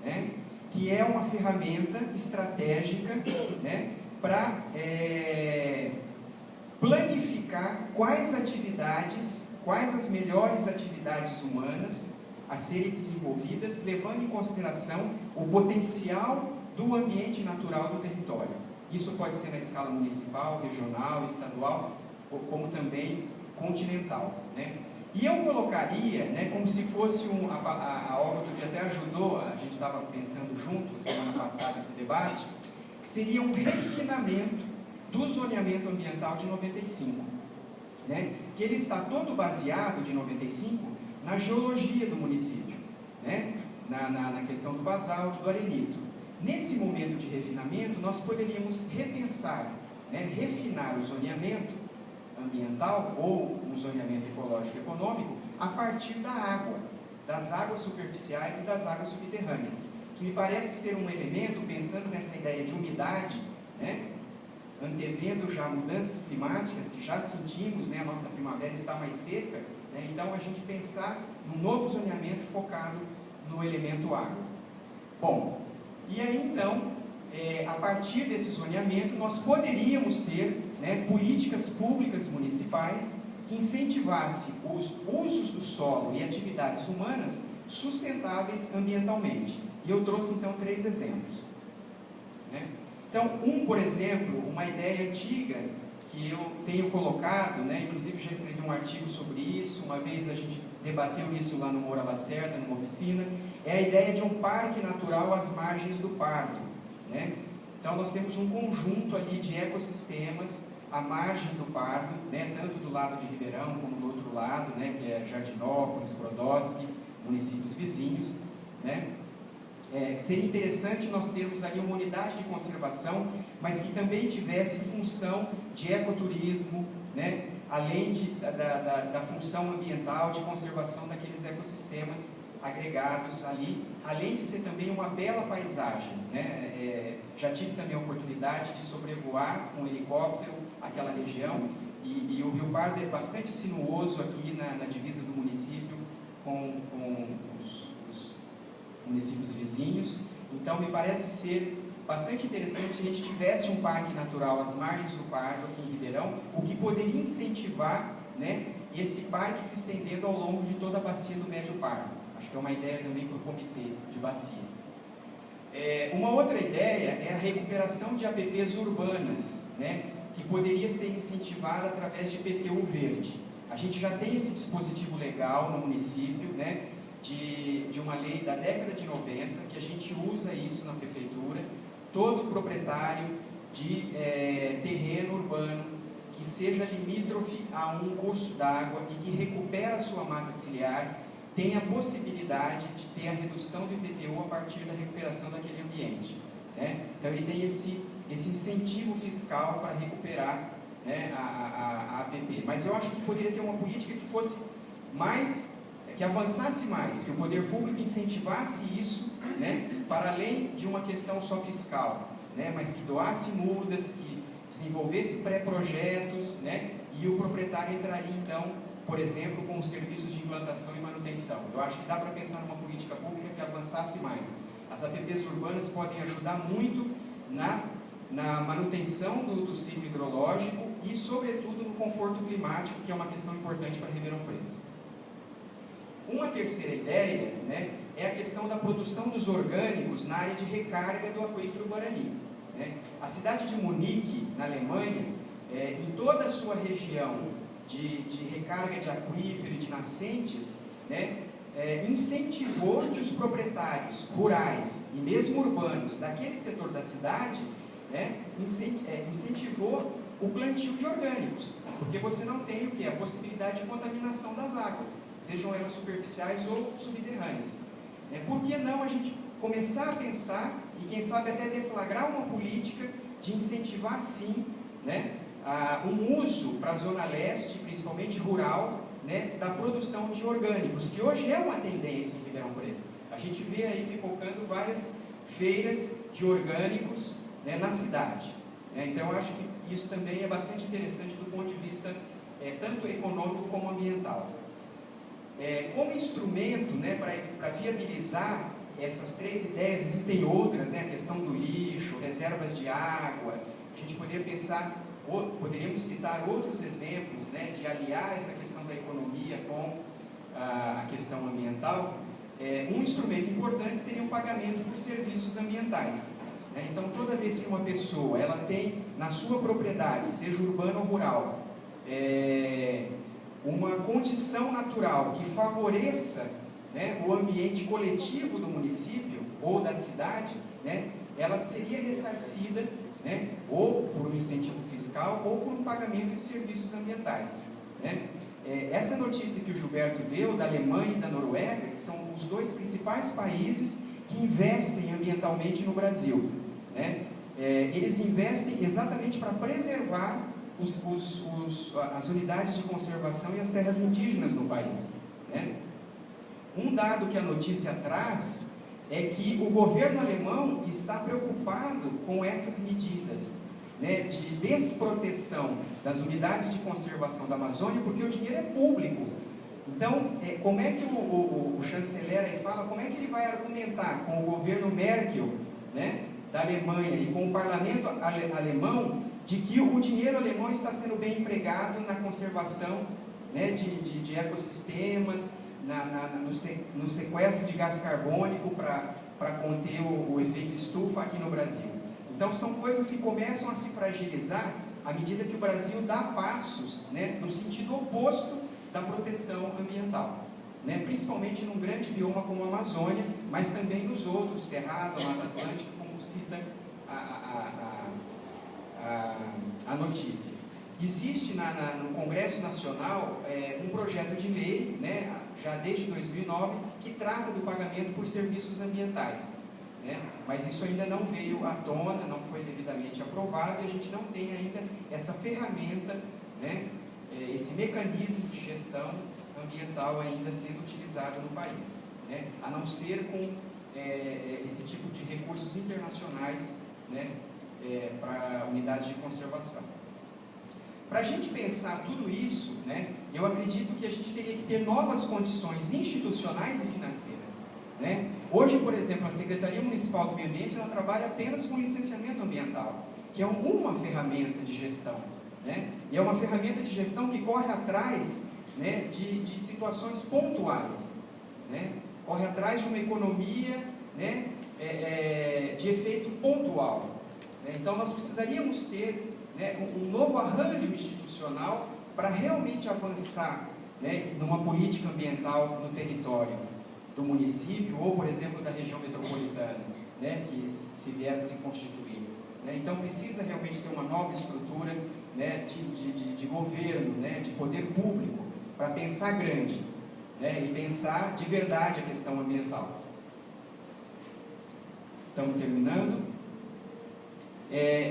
né, que é uma ferramenta estratégica, né, para planificar quais as melhores atividades humanas a serem desenvolvidas, levando em consideração o potencial do ambiente natural do território. Isso pode ser na escala municipal, regional, estadual, ou como também continental, né? E eu colocaria, né, como se fosse a Olga outro dia até ajudou, a gente estava pensando junto, semana passada, esse debate, que seria um refinamento do zoneamento ambiental de 95, né? Que ele está todo baseado, de 95, na geologia do município, né? Na questão do basalto, do arenito. Nesse momento de refinamento, nós poderíamos repensar, né, refinar o zoneamento ambiental ou um zoneamento ecológico econômico a partir da água, das águas superficiais e das águas subterrâneas, que me parece ser um elemento, pensando nessa ideia de umidade, né, antevendo já mudanças climáticas que já sentimos, né, a nossa primavera está mais seca, né, então a gente pensar num novo zoneamento focado no elemento água. Bom, e aí então, a partir desse zoneamento, nós poderíamos ter, né, políticas públicas municipais que incentivasse os usos do solo e atividades humanas sustentáveis ambientalmente. E eu trouxe então 3 exemplos. Né? Então, por exemplo, uma ideia antiga que eu tenho colocado, né, inclusive já escrevi um artigo sobre isso, uma vez a gente debateu isso lá no Moura Lacerda, numa oficina, é a ideia de um parque natural às margens do Pardo. Né? Então nós temos um conjunto ali de ecossistemas à margem do Pardo, né, tanto do lado de Ribeirão como do outro lado, né, que é Jardinópolis, Brodowski, municípios vizinhos. Né? Seria interessante nós termos ali uma unidade de conservação, mas que também tivesse função de ecoturismo, né? Além da função ambiental de conservação daqueles ecossistemas agregados ali, além de ser também uma bela paisagem. Né? Já tive também a oportunidade de sobrevoar com um helicóptero aquela região, e o Rio Pardo é bastante sinuoso aqui na divisa do município com os municípios vizinhos. Então me parece ser bastante interessante se a gente tivesse um parque natural às margens do Pardo aqui em Ribeirão, o que poderia incentivar, né, esse parque se estendendo ao longo de toda a bacia do Médio Pardo. Acho que é uma ideia também para o comitê de bacia. Uma outra ideia é a recuperação de APPs urbanas, né, que poderia ser incentivada através de IPTU verde. A gente já tem esse dispositivo legal no município, né, de uma lei da década de 90, que a gente usa isso na prefeitura. Todo proprietário de terreno urbano que seja limítrofe a um curso d'água e que recupera a sua mata ciliar tem a possibilidade de ter a redução do IPTU a partir da recuperação daquele ambiente. Né? Então ele tem esse incentivo fiscal para recuperar, né, a APP. Mas eu acho que poderia ter uma política que fosse mais, que avançasse mais, que o poder público incentivasse isso, né, para além de uma questão só fiscal, né, mas que doasse mudas, que desenvolvesse pré-projetos, né, e o proprietário entraria então, por exemplo, com os serviços de implantação e manutenção. Eu acho que dá para pensar numa política pública que avançasse mais. As APPs urbanas podem ajudar muito na manutenção do ciclo hidrológico e, sobretudo, no conforto climático, que é uma questão importante para Ribeirão Preto. Uma terceira ideia, né, é a questão da produção dos orgânicos na área de recarga do aquífero Guarani. Né? A cidade de Munique, na Alemanha, em toda a sua região de recarga de aquífero e de nascentes, né, incentivou que os proprietários rurais e mesmo urbanos daquele setor da cidade, né, incentivou o plantio de orgânicos, porque você não tem o que? A possibilidade de contaminação das águas, sejam elas superficiais ou subterrâneas. Por que não a gente começar a pensar e quem sabe até deflagrar uma política de incentivar sim, né, um uso para a zona leste, principalmente rural, né, da produção de orgânicos, que hoje é uma tendência em Ribeirão Preto. A gente vê aí pipocando várias feiras de orgânicos, né, na cidade. Então eu acho que isso também é bastante interessante do ponto de vista tanto econômico como ambiental. Como instrumento, né, para viabilizar essas 3 ideias, existem outras, né, a questão do lixo, reservas de água. A gente poderíamos citar outros exemplos, né, de aliar essa questão da economia com a questão ambiental. Um instrumento importante seria o pagamento por serviços ambientais. Então, toda vez que uma pessoa ela tem na sua propriedade, seja urbana ou rural, uma condição natural que favoreça, né, o ambiente coletivo do município ou da cidade, né, ela seria ressarcida, né, ou por um incentivo fiscal ou por um pagamento de serviços ambientais. Né? Essa notícia que o Gilberto deu da Alemanha e da Noruega, que são os 2 principais países que investem ambientalmente no Brasil. Né? Eles investem exatamente para preservar as unidades de conservação e as terras indígenas no país. Né? Um dado que a notícia traz é que o governo alemão está preocupado com essas medidas, né, de desproteção das unidades de conservação da Amazônia, porque o dinheiro é público. Então, como é que o chanceler aí fala, como é que ele vai argumentar com o governo Merkel, né, da Alemanha e com o parlamento alemão de que o dinheiro alemão está sendo bem empregado na conservação né, de ecossistemas, no sequestro de gás carbônico para conter o efeito estufa aqui no Brasil. Então são coisas que começam a se fragilizar à medida que o Brasil dá passos, né, no sentido oposto da proteção ambiental, né, principalmente num grande bioma como a Amazônia, mas também nos outros, Cerrado, a Mata Atlântica, como cita a notícia. Existe no Congresso Nacional um projeto de lei, né, já desde 2009, que trata do pagamento por serviços ambientais, né, mas isso ainda não veio à tona, não foi devidamente aprovado e a gente não tem ainda essa ferramenta, né, esse mecanismo de gestão ambiental ainda sendo utilizado no país, né, a não ser com esse tipo de recursos internacionais, né, para unidades de conservação. Para a gente pensar tudo isso, né, eu acredito que a gente teria que ter novas condições institucionais e financeiras, né? Hoje, por exemplo, a Secretaria Municipal do Meio Ambiente ela trabalha apenas com licenciamento ambiental, que é uma ferramenta de gestão, né? E é uma ferramenta de gestão que corre atrás, né, de situações pontuais, né? Corre atrás de uma economia, né, de efeito pontual, né? Então nós precisaríamos ter, né, um novo arranjo institucional para realmente avançar, né, numa política ambiental no território do município ou, por exemplo, da região metropolitana, né, que se vier a se constituir, né? Então precisa realmente ter uma nova estrutura, né, de governo, né, de poder público para pensar grande, né, e pensar de verdade a questão ambiental. Estamos terminando.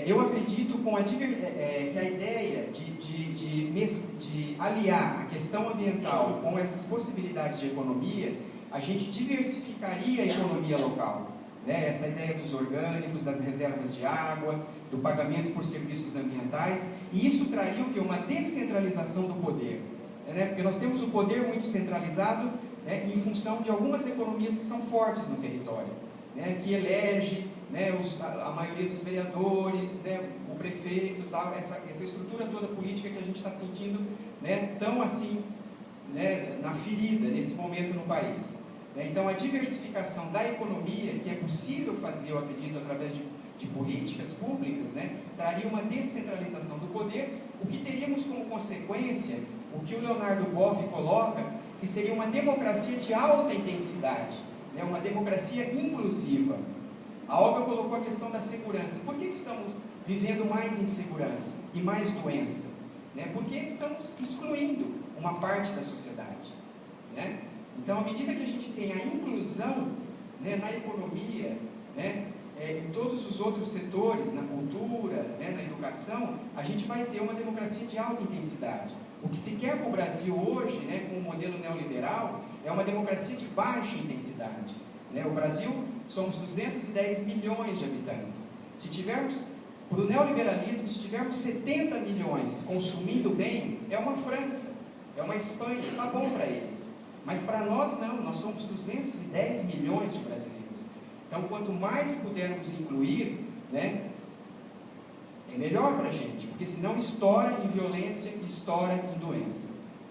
Eu acredito que a ideia de aliar a questão ambiental com essas possibilidades de economia, a gente diversificaria a economia local, né? Essa ideia dos orgânicos, das reservas de água, do pagamento por serviços ambientais, e isso traria o quê? Uma descentralização do poder, né? Porque nós temos o poder muito centralizado, né, em função de algumas economias que são fortes no território, né, que elege, né, a maioria dos vereadores, né, o prefeito, tal, essa estrutura toda política que a gente está sentindo, né, tão assim, né, na ferida nesse momento no país, né? Então a diversificação da economia, que é possível fazer, eu acredito, através de políticas públicas, né, traria uma descentralização do poder, o que teríamos como consequência, o que o Leonardo Boff coloca, que seria uma democracia de alta intensidade, né, uma democracia inclusiva. A Olga colocou a questão da segurança. Por que estamos vivendo mais insegurança e mais doença? Né? Porque estamos excluindo uma parte da sociedade, né? Então, à medida que a gente tem a inclusão, né, na economia, né, em todos os outros setores, na cultura, né, na educação, a gente vai ter uma democracia de alta intensidade. O que se quer para o Brasil hoje, né, com o modelo neoliberal, é uma democracia de baixa intensidade, né? O Brasil, somos 210 milhões de habitantes. Se tivermos, para o neoliberalismo, se tivermos 70 milhões consumindo bem, é uma França, é uma Espanha, está bom para eles. Mas para nós não, nós somos 210 milhões de brasileiros. Então, quanto mais pudermos incluir, né, é melhor para a gente, porque senão estoura em violência, estoura em doença,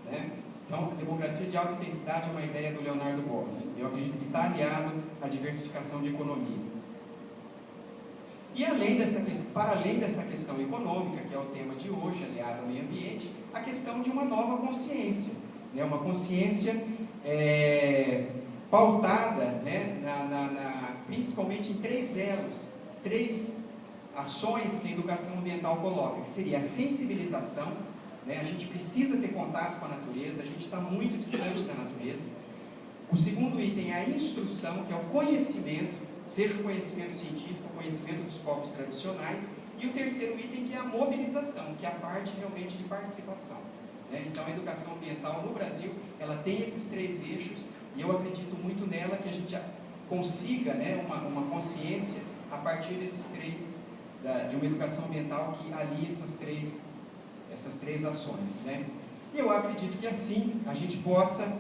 né? Então, a democracia de alta intensidade é uma ideia do Leonardo Boff. Eu acredito que está aliado à diversificação de economia. E para além dessa questão econômica, que é o tema de hoje, aliado ao meio ambiente, a questão de uma nova consciência, né? Uma consciência pautada, né, principalmente em 3 elos, 3 ações que a educação ambiental coloca, que seria a sensibilização, né? A gente precisa ter contato com a natureza, a gente está muito distante da natureza. O segundo item é a instrução, que é o conhecimento, seja o conhecimento científico, o conhecimento dos povos tradicionais, e o terceiro item, que é a mobilização, que é a parte realmente de participação, né? Então a educação ambiental no Brasil, ela tem esses 3 eixos, e eu acredito muito nela, que a gente consiga, né, uma consciência a partir desses 3, de uma educação ambiental que alia essas três ações, né? E eu acredito que assim a gente possa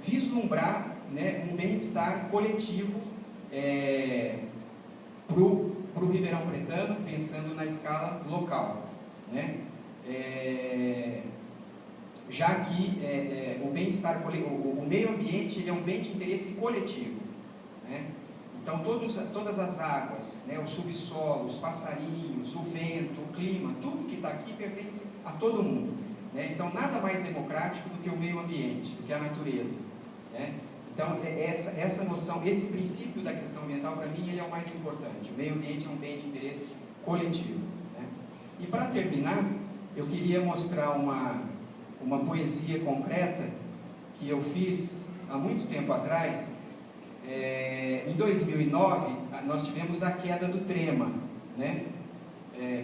vislumbrar, né, um bem-estar coletivo para o Ribeirão Pretano, pensando na escala local, né? já que o bem-estar, o meio ambiente ele é um bem de interesse coletivo, né? Então todas as águas, né, o subsolo, os passarinhos, o vento, o clima, tudo que está aqui pertence a todo mundo, né? Então nada mais democrático do que o meio ambiente, do que a natureza, né? Então essa noção, esse princípio da questão ambiental, para mim, ele é o mais importante. O meio ambiente é um bem de interesse coletivo, né? E para terminar, eu queria mostrar uma poesia concreta que eu fiz há muito tempo atrás. Em 2009, nós tivemos a queda do Trema, né?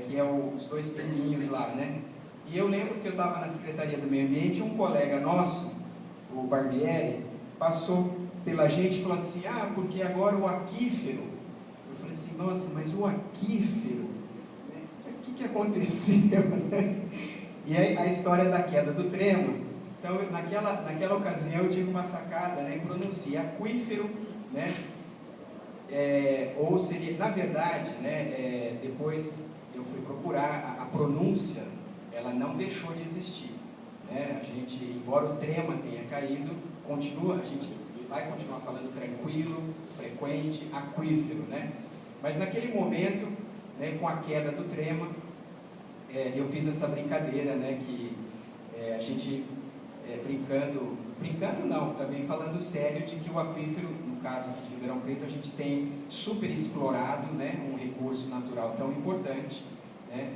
Que é os dois pinguinhos lá, né? E eu lembro que eu estava na Secretaria do Meio Ambiente e um colega nosso, o Barbieri, passou pela gente e falou assim: ah, porque agora o aquífero. Eu falei assim: nossa, mas o aquífero, né? O que aconteceu, né? E aí, a história da queda do Trema. Então, naquela ocasião, eu tive uma sacada, né? Pronunciei aquífero, né? Ou seria, na verdade, né? Depois eu fui procurar a pronúncia, ela não deixou de existir, né? A gente, embora o Trema tenha caído, a gente vai continuar falando tranquilo, frequente, aquífero, né? Mas naquele momento, né, com a queda do Trema, eu fiz essa brincadeira, né? Que a gente brincando não, também falando sério, de que o aquífero, no caso aqui de Ribeirão Preto, a gente tem super explorado, né, um recurso natural tão importante, né?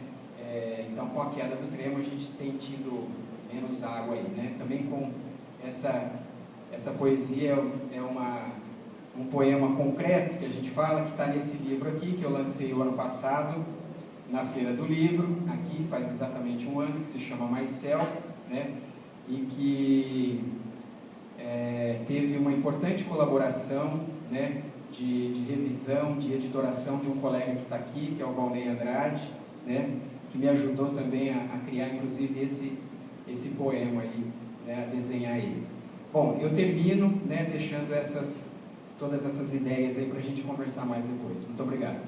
Então, com a queda do Trema, a gente tem tido menos água aí, né? Também com essa poesia um poema concreto que a gente fala, que está nesse livro aqui, que eu lancei o ano passado, na Feira do Livro, aqui faz exatamente um ano, que se chama Mais Céu, né? E que teve uma importante colaboração, né, de revisão, de editoração de um colega que está aqui, que é o Valnei Andrade, né, que me ajudou também a criar, inclusive, esse poema aí, né, a desenhar ele. Bom, eu termino, né, deixando todas essas ideias aí para a gente conversar mais depois. Muito obrigado.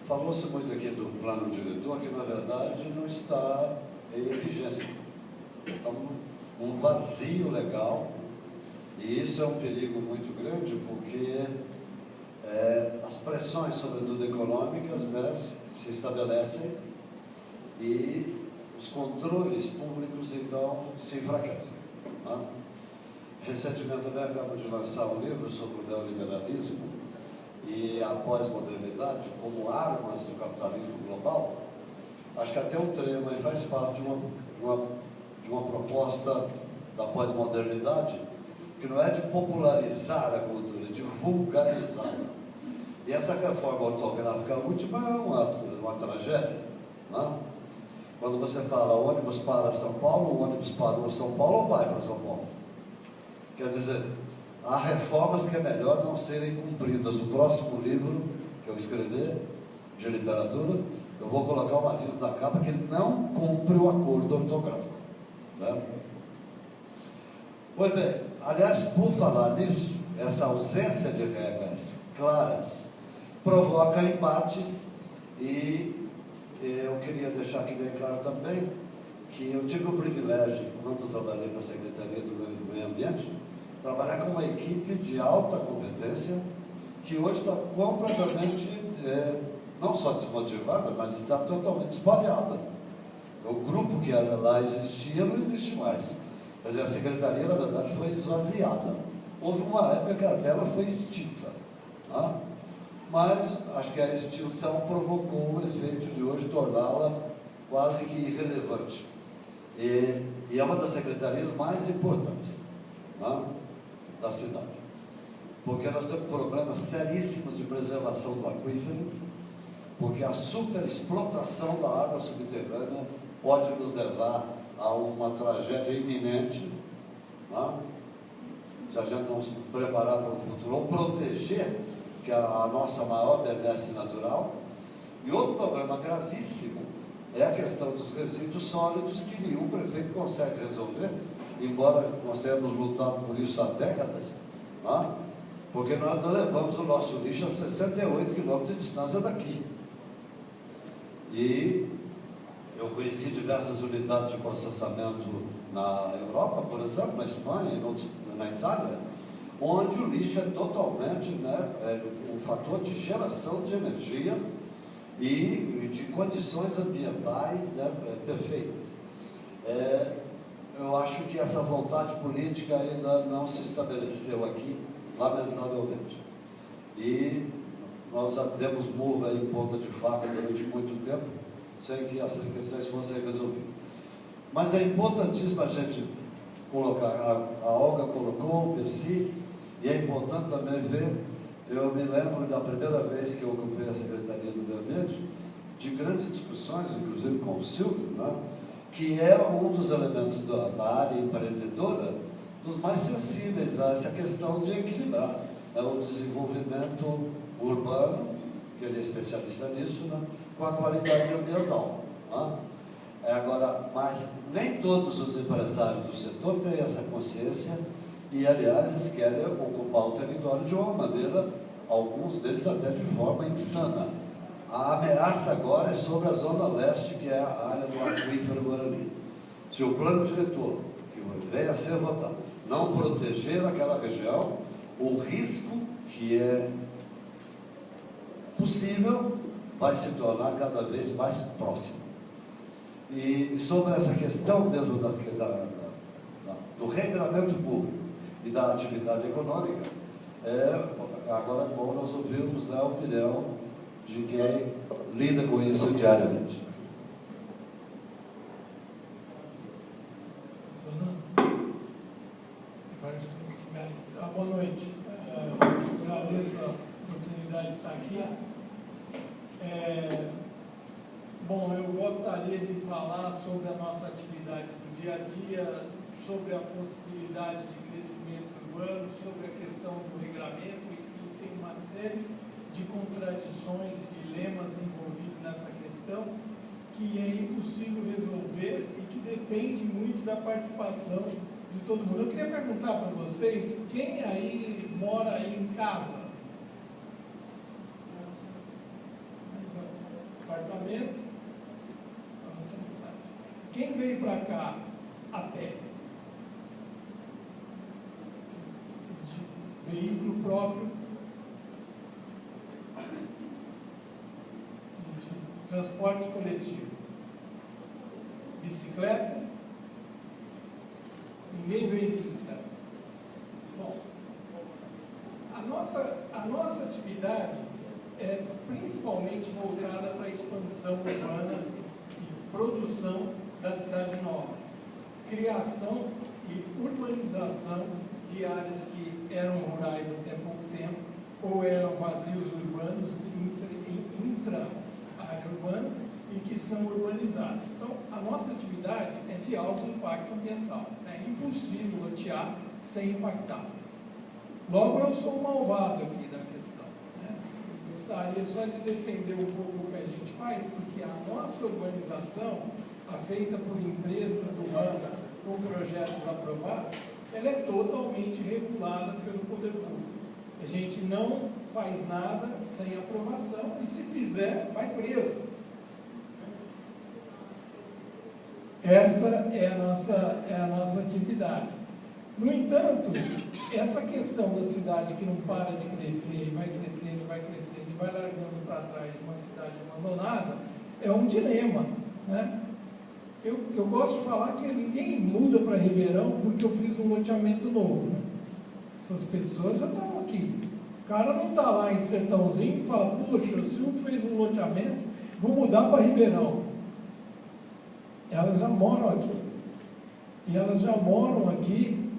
Falou-se muito aqui do plano diretor, que na verdade não está em vigência. Está um vazio legal, e isso é um perigo muito grande, porque as pressões, sobretudo econômicas, né, se estabelecem e os controles públicos, então, se enfraquecem, né? Recentemente também acabo de lançar um livro sobre o neoliberalismo e a pós-modernidade como armas do capitalismo global. Acho que até o Trema faz parte de uma proposta da pós-modernidade, que não é de popularizar a cultura, é de vulgarizá-la. E essa reforma ortográfica última é uma tragédia, né? Quando você fala ônibus para São Paulo, o ônibus parou em São Paulo ou vai para São Paulo? Quer dizer, há reformas que é melhor não serem cumpridas. No próximo livro que eu escrever, de literatura, eu vou colocar um aviso na capa que ele não cumpre o acordo ortográfico, né? Pois bem, aliás, por falar nisso, essa ausência de regras claras provoca embates, e eu queria deixar aqui bem claro também que eu tive o privilégio, quando trabalhei na Secretaria do Meio Ambiente, trabalhar com uma equipe de alta competência, que hoje está completamente, não só desmotivada, mas está totalmente espalhada. O grupo que lá existia, não existe mais. Quer dizer, a Secretaria, na verdade, foi esvaziada. Houve uma época que até ela foi extinta, né? Mas acho que a extinção provocou o efeito de hoje torná-la quase que irrelevante. E é uma das secretarias mais importantes, né, da cidade, porque nós temos problemas seríssimos de preservação do aquífero, porque a superexplotação da água subterrânea pode nos levar a uma tragédia iminente, né, se a gente não se preparar para o futuro, ou proteger, que é a nossa maior benesse natural. E outro problema gravíssimo é a questão dos resíduos sólidos, que nenhum prefeito consegue resolver, embora nós tenhamos lutado por isso há décadas, né? Porque nós levamos o nosso lixo a 68 quilômetros de distância daqui. E eu conheci diversas unidades de processamento na Europa, por exemplo, na Espanha e na Itália, onde o lixo é totalmente, né, um fator de geração de energia e de condições ambientais, né, perfeitas. Eu acho que essa vontade política ainda não se estabeleceu aqui, lamentavelmente. E nós já demos murro aí em ponta de faca durante muito tempo, sem que essas questões fossem resolvidas. Mas é importantíssimo a gente colocar, a Olga colocou, o Percy, e é importante também ver, eu me lembro da primeira vez que eu ocupei a Secretaria do Meio Ambiente, de grandes discussões, inclusive com o Silvio, né, que é um dos elementos da área empreendedora, dos mais sensíveis a essa questão de equilibrar o desenvolvimento urbano, que ele é especialista nisso, né, com a qualidade ambiental. Né? Agora, mas nem todos os empresários do setor têm essa consciência e, aliás, eles querem ocupar o território de uma maneira, alguns deles até de forma insana. A ameaça agora é sobre a Zona Leste, que é a área do aquífero Guarani. Se o plano diretor, que venha a ser votado, não proteger aquela região, o risco que é possível vai se tornar cada vez mais próximo. E sobre essa questão mesmo do regramento público e da atividade econômica, agora é bom nós ouvirmos a opinião de quem lida com isso diariamente. Boa noite. Agradeço a oportunidade de estar aqui. Bom, eu gostaria de falar sobre a nossa atividade do dia a dia, sobre a possibilidade de crescimento urbano, sobre a questão do regramento, e tem uma série de contradições e dilemas envolvidos nessa questão que é impossível resolver e que depende muito da participação de todo mundo. Eu queria perguntar para vocês, quem aí mora aí em casa? Apartamento? Quem veio para cá a pé? De veículo próprio? De transporte coletivo? Bicicleta? Ninguém veio de bicicleta. Bom, a nossa atividade é principalmente voltada para a expansão urbana e produção da cidade nova, criação e urbanização de áreas que eram rurais até pouco tempo, ou eram vazios urbanos, intra-área urbana, e que são urbanizados. Então, a nossa atividade é de alto impacto ambiental. É impossível lotear sem impactar. Logo, eu sou um malvado aqui da questão. Né? Eu gostaria só de defender um pouco o que a gente faz, porque a nossa urbanização, feita por empresas do ramo com projetos aprovados, ela é totalmente regulada pelo poder público. A gente não faz nada sem aprovação e, se fizer, vai preso. Essa é a nossa atividade. No entanto, essa questão da cidade que não para de crescer, e vai crescendo, e vai largando para trás uma cidade abandonada, é um dilema, né? Eu gosto de falar que ninguém muda para Ribeirão porque eu fiz um loteamento novo, né? Essas pessoas já estavam aqui. O cara não está lá em Sertãozinho e fala, puxa, o senhor fez um loteamento, vou mudar para Ribeirão. Elas já moram aqui. E elas já moram aqui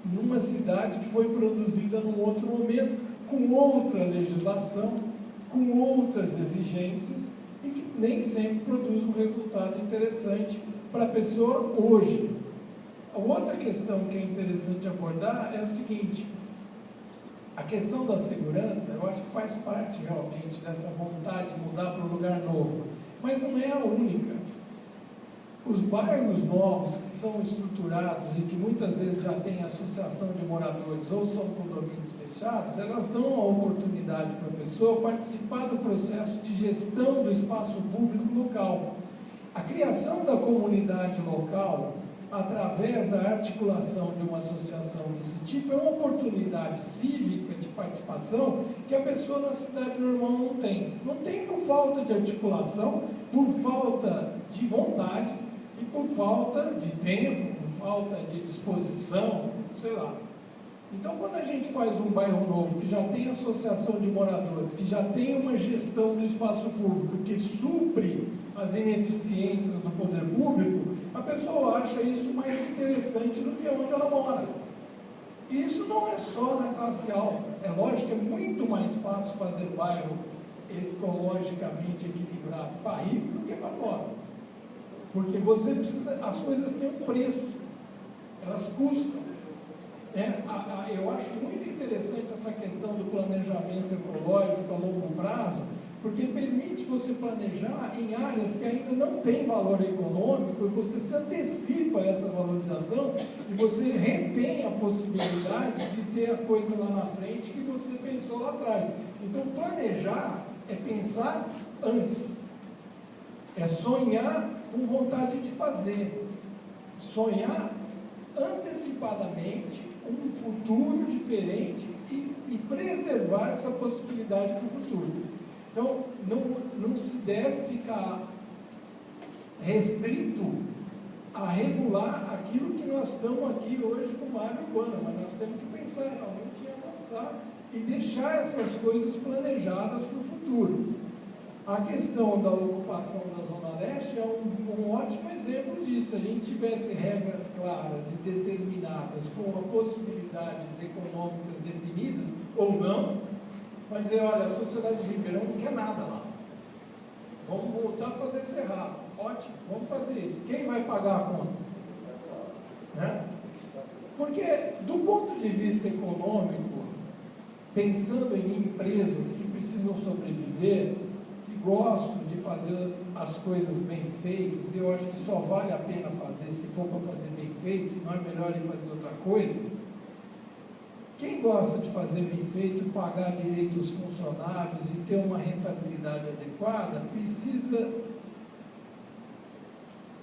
numa cidade que foi produzida num outro momento, com outra legislação, com outras exigências, e que nem sempre produz um resultado interessante para a pessoa hoje. A outra questão que é interessante abordar é o seguinte: a questão da segurança, eu acho que faz parte realmente dessa vontade de mudar para um lugar novo, mas não é a única. Os bairros novos que são estruturados e que muitas vezes já têm associação de moradores ou são condomínios fechados, elas dão a oportunidade para a pessoa participar do processo de gestão do espaço público local. A criação da comunidade local, através da articulação de uma associação desse tipo, é uma oportunidade cívica de participação que a pessoa na cidade normal não tem. Não tem por falta de articulação, por falta de vontade, e por falta de tempo, por falta de disposição, sei lá. Então, quando a gente faz um bairro novo, que já tem associação de moradores, que já tem uma gestão do espaço público, que supre as ineficiências do poder público, a pessoa acha isso mais interessante do que onde ela mora. E isso não é só na classe alta. É lógico que é muito mais fácil fazer bairro ecologicamente equilibrado para rico do que para pobre. Porque você precisa, as coisas têm um preço, elas custam. Eu acho muito interessante essa questão do planejamento ecológico a longo prazo, porque permite você planejar em áreas que ainda não têm valor econômico, e você se antecipa a essa valorização, e você retém a possibilidade de ter a coisa lá na frente que você pensou lá atrás. Então, planejar é pensar antes. É sonhar com vontade de fazer, sonhar antecipadamente um futuro diferente e preservar essa possibilidade para o futuro. Então, não se deve ficar restrito a regular aquilo que nós estamos aqui hoje como área urbana, mas nós temos que pensar realmente em avançar e deixar essas coisas planejadas para o futuro. A questão da ocupação da Zona Leste é um ótimo exemplo disso. Se a gente tivesse regras claras e determinadas, com possibilidades econômicas definidas, ou não, vai dizer, olha, a sociedade de Ribeirão não quer nada lá. Vamos voltar a fazer cerrado. Ótimo, vamos fazer isso. Quem vai pagar a conta? Né? Porque, do ponto de vista econômico, pensando em empresas que precisam sobreviver, gostam de fazer as coisas bem feitas, e eu acho que só vale a pena fazer se for para fazer bem feito, senão é melhor ir fazer outra coisa. Quem gosta de fazer bem feito, pagar direito aos funcionários e ter uma rentabilidade adequada, precisa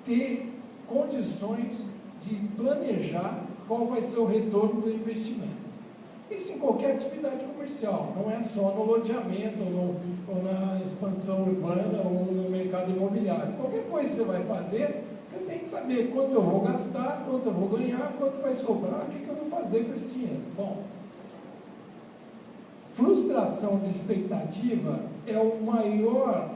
ter condições de planejar qual vai ser o retorno do investimento. Isso em qualquer atividade comercial, não é só no loteamento, ou na expansão urbana, ou no mercado imobiliário. Qualquer coisa que você vai fazer, você tem que saber quanto eu vou gastar, quanto eu vou ganhar, quanto vai sobrar, o que eu vou fazer com esse dinheiro. Bom, frustração de expectativa é o maior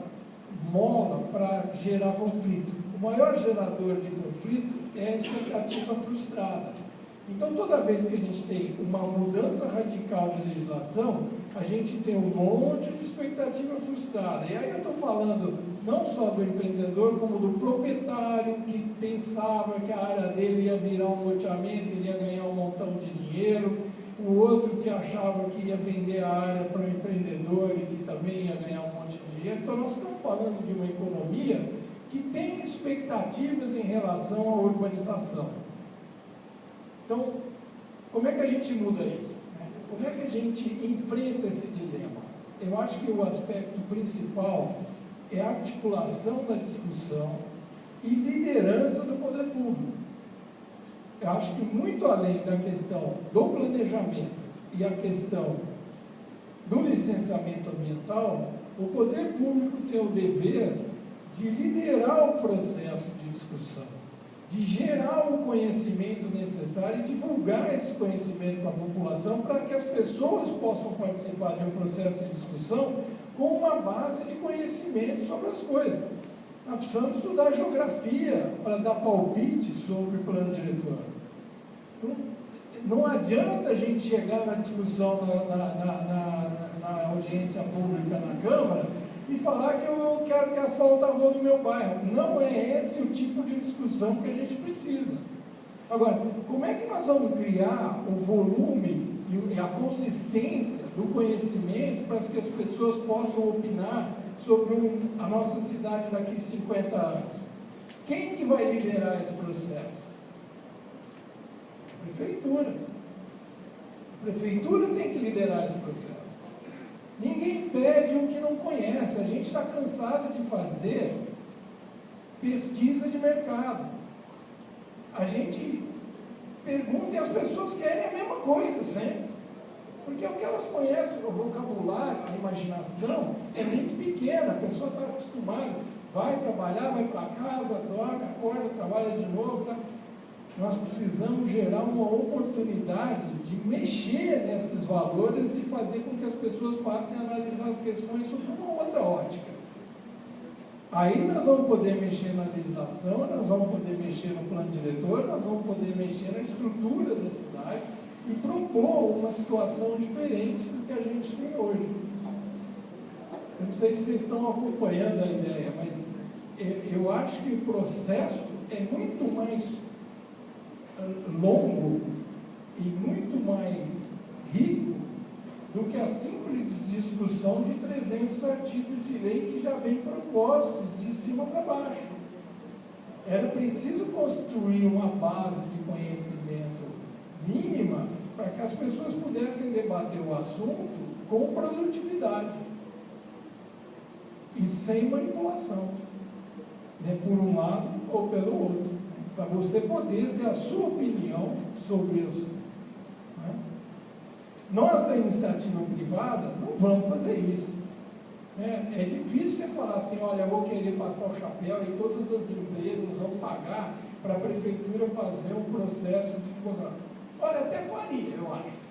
mola para gerar conflito. O maior gerador de conflito é a expectativa frustrada. Então, toda vez que a gente tem uma mudança radical de legislação, a gente tem um monte de expectativa frustrada. E aí eu estou falando não só do empreendedor, como do proprietário que pensava que a área dele ia virar um loteamento, ele ia ganhar um montão de dinheiro, o outro que achava que ia vender a área para o empreendedor e que também ia ganhar um monte de dinheiro. Então, nós estamos falando de uma economia que tem expectativas em relação à urbanização. Então, como é que a gente muda isso? Como é que a gente enfrenta esse dilema? Eu acho que o aspecto principal é a articulação da discussão e liderança do poder público. Eu acho que muito além da questão do planejamento e a questão do licenciamento ambiental, o poder público tem o dever de liderar o processo de discussão, de gerar o conhecimento necessário e divulgar esse conhecimento para a população, para que as pessoas possam participar de um processo de discussão com uma base de conhecimento sobre as coisas. Nós precisamos estudar geografia para dar palpite sobre o plano diretor. Não adianta a gente chegar na discussão na audiência pública na Câmara e falar que eu quero que asfalta a rua do meu bairro. Não é esse o tipo de discussão que a gente precisa. Agora, como é que nós vamos criar o volume e a consistência do conhecimento para que as pessoas possam opinar sobre a nossa cidade daqui a 50 anos? Quem que vai liderar esse processo? A prefeitura. A prefeitura tem que liderar esse processo. Ninguém pede o que não conhece. A gente está cansado de fazer pesquisa de mercado. A gente pergunta e as pessoas querem a mesma coisa sempre. Porque o que elas conhecem, o vocabulário, a imaginação é muito pequena. A pessoa está acostumada, vai trabalhar, vai para casa, dorme, acorda, trabalha de novo. Tá? Nós precisamos gerar uma oportunidade de mexer nesses valores e fazer com que as pessoas passem a analisar as questões sob uma outra ótica. Aí nós vamos poder mexer na legislação, nós vamos poder mexer no plano diretor, nós vamos poder mexer na estrutura da cidade e propor uma situação diferente do que a gente tem hoje. Eu não sei se vocês estão acompanhando a ideia, mas eu acho que o processo é muito mais longo e muito mais rico do que a simples discussão de 300 artigos de lei que já vem propostos de cima para baixo. Era preciso construir uma base de conhecimento mínima para que as pessoas pudessem debater o assunto com produtividade e sem manipulação, né, por um lado ou pelo outro, para você poder ter a sua opinião sobre isso. Né? Nós da iniciativa privada não vamos fazer isso. Né? É difícil você falar assim, olha, eu vou querer passar o chapéu e todas as empresas vão pagar para a prefeitura fazer um processo de controle. Olha, até faria, eu acho.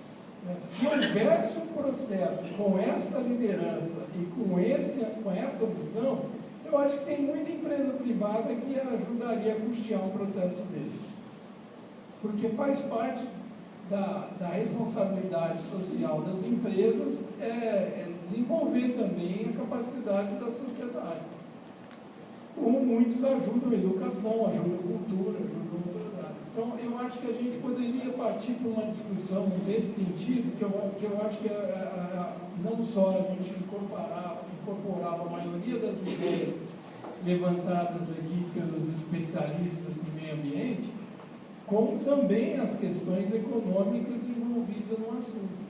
Né? Se houvesse um processo com essa liderança e com essa visão, eu acho que tem muita empresa privada que ajudaria a custear um processo desse. Porque faz parte da responsabilidade social das empresas desenvolver também a capacidade da sociedade. Como muitos ajudam a educação, ajudam a cultura, ajudam outras áreas. Então, eu acho que a gente poderia partir para uma discussão nesse sentido, que eu acho que não só a gente incorporava a maioria das ideias levantadas aqui pelos especialistas em meio ambiente, como também as questões econômicas envolvidas no assunto.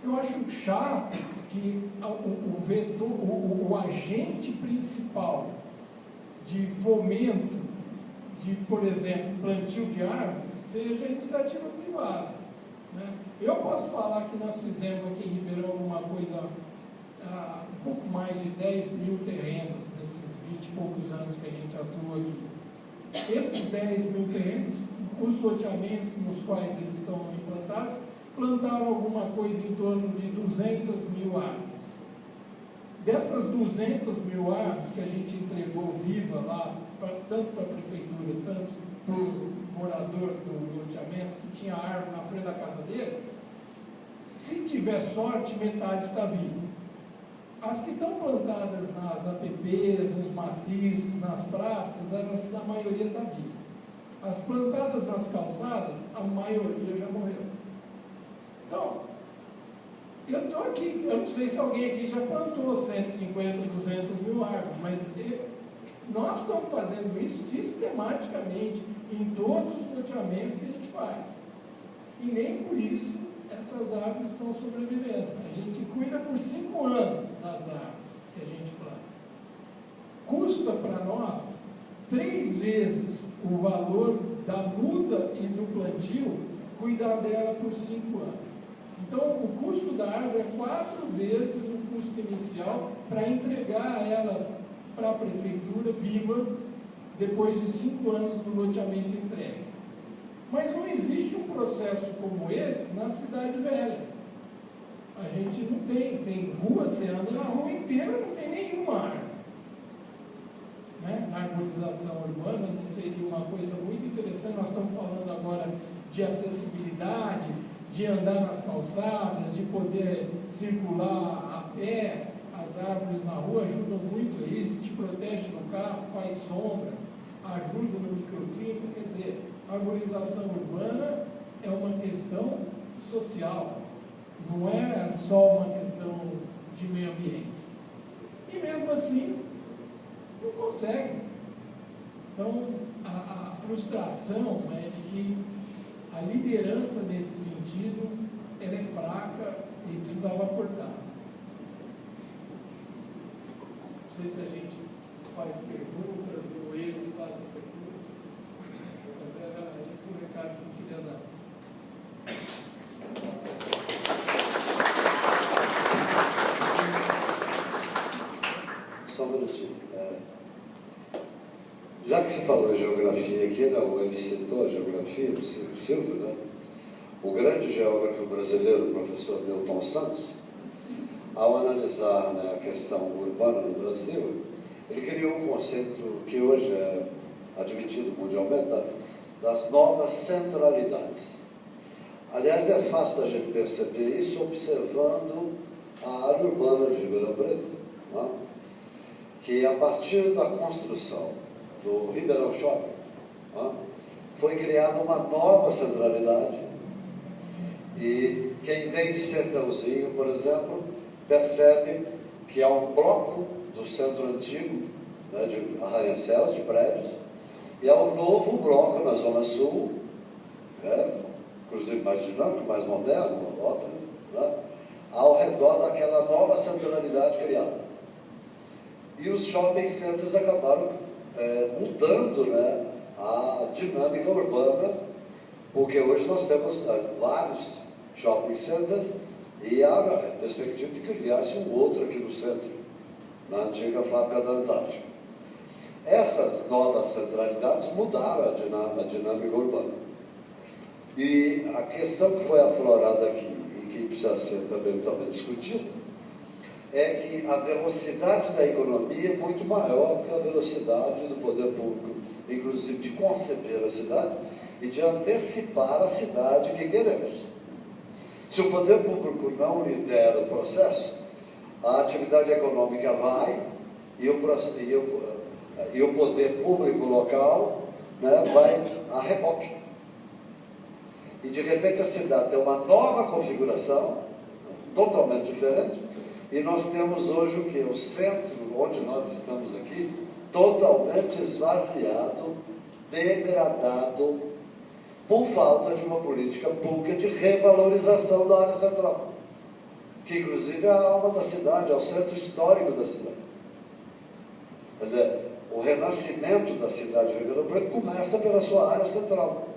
Eu acho chato que o agente principal de fomento de, por exemplo, plantio de árvores, seja a iniciativa privada. Né? Eu posso falar que nós fizemos aqui em Ribeirão alguma coisa, um pouco mais de 10 mil terrenos, nesses 20 e poucos anos que a gente atua aqui. Esses 10 mil terrenos, os loteamentos nos quais eles estão implantados, plantaram alguma coisa em torno de 200 mil árvores. Dessas 200 mil árvores que a gente entregou viva lá, tanto para a prefeitura, tanto para o morador do loteamento, que tinha árvore na frente da casa dele, se tiver sorte, metade está viva. As que estão plantadas nas APPs, nos maciços, nas praças, elas, a maioria está viva. As plantadas nas calçadas, a maioria já morreu. Então, eu estou aqui, eu não sei se alguém aqui já plantou 150, 200 mil árvores, mas nós estamos fazendo isso sistematicamente em todos os loteamentos que a gente faz. E nem por isso essas árvores estão sobrevivendo. A gente cuida por 5 anos das árvores que a gente planta. Custa para nós 3 vezes o valor da muda e do plantio cuidar dela por 5 anos. Então, o custo da árvore é 4 vezes o custo inicial para entregar ela para a prefeitura viva depois de 5 anos do loteamento entregue. Mas não existe um processo como esse na cidade velha. A gente não tem rua, você anda na rua inteira, não tem nenhuma árvore. Né? A arborização urbana não seria uma coisa muito interessante. Nós estamos falando agora de acessibilidade, de andar nas calçadas, de poder circular a pé. As árvores na rua ajudam muito a isso, te protege no carro, faz sombra, ajuda no microclima. Quer dizer, a arborização urbana é uma questão social, não é só uma questão de meio ambiente. E mesmo assim, não consegue. Então, a frustração é de que a liderança nesse sentido, ela é fraca e precisava acordar. Não sei se a gente faz perguntas ou eles fazem perguntas, mas era esse o recado que eu queria dar. Só um minutinho. Já que se falou em geografia aqui, não, ele citou a geografia, o Silvio, né? O grande geógrafo brasileiro, o professor Milton Santos, ao analisar, né, a questão urbana no Brasil, ele criou um conceito que hoje é admitido mundialmente, das novas centralidades. Aliás, é fácil da gente perceber isso observando a área urbana de Ribeirão Preto, né? Que a partir da construção do Ribeirão Shopping, né, foi criada uma nova centralidade, e quem vem de Sertãozinho, por exemplo, percebe que há um bloco do centro antigo, né, de arranha-céus, de prédios, e há um novo bloco na Zona Sul, né, inclusive mais dinâmico, mais moderno, óbvio, né, ao redor daquela nova centralidade criada. E os shopping centers acabaram mudando, né, a dinâmica urbana, porque hoje nós temos vários shopping centers e há a perspectiva de criar-se um outro aqui no centro, na antiga fábrica da Antártica. Essas novas centralidades mudaram a dinâmica urbana. E a questão que foi aflorada aqui, e que precisa ser também discutida, é que a velocidade da economia é muito maior do que a velocidade do poder público, inclusive de conceber a cidade e de antecipar a cidade que queremos. Se o poder público não lidera o processo, a atividade econômica vai e o poder público local, né, vai a reboque. E de repente a cidade tem uma nova configuração, totalmente diferente, e nós temos hoje o que? O centro, onde nós estamos aqui, totalmente esvaziado, degradado, por falta de uma política pública de revalorização da área central, que inclusive é a alma da cidade, é o centro histórico da cidade. Quer dizer, o renascimento da cidade de Ribeirão Preto começa pela sua área central.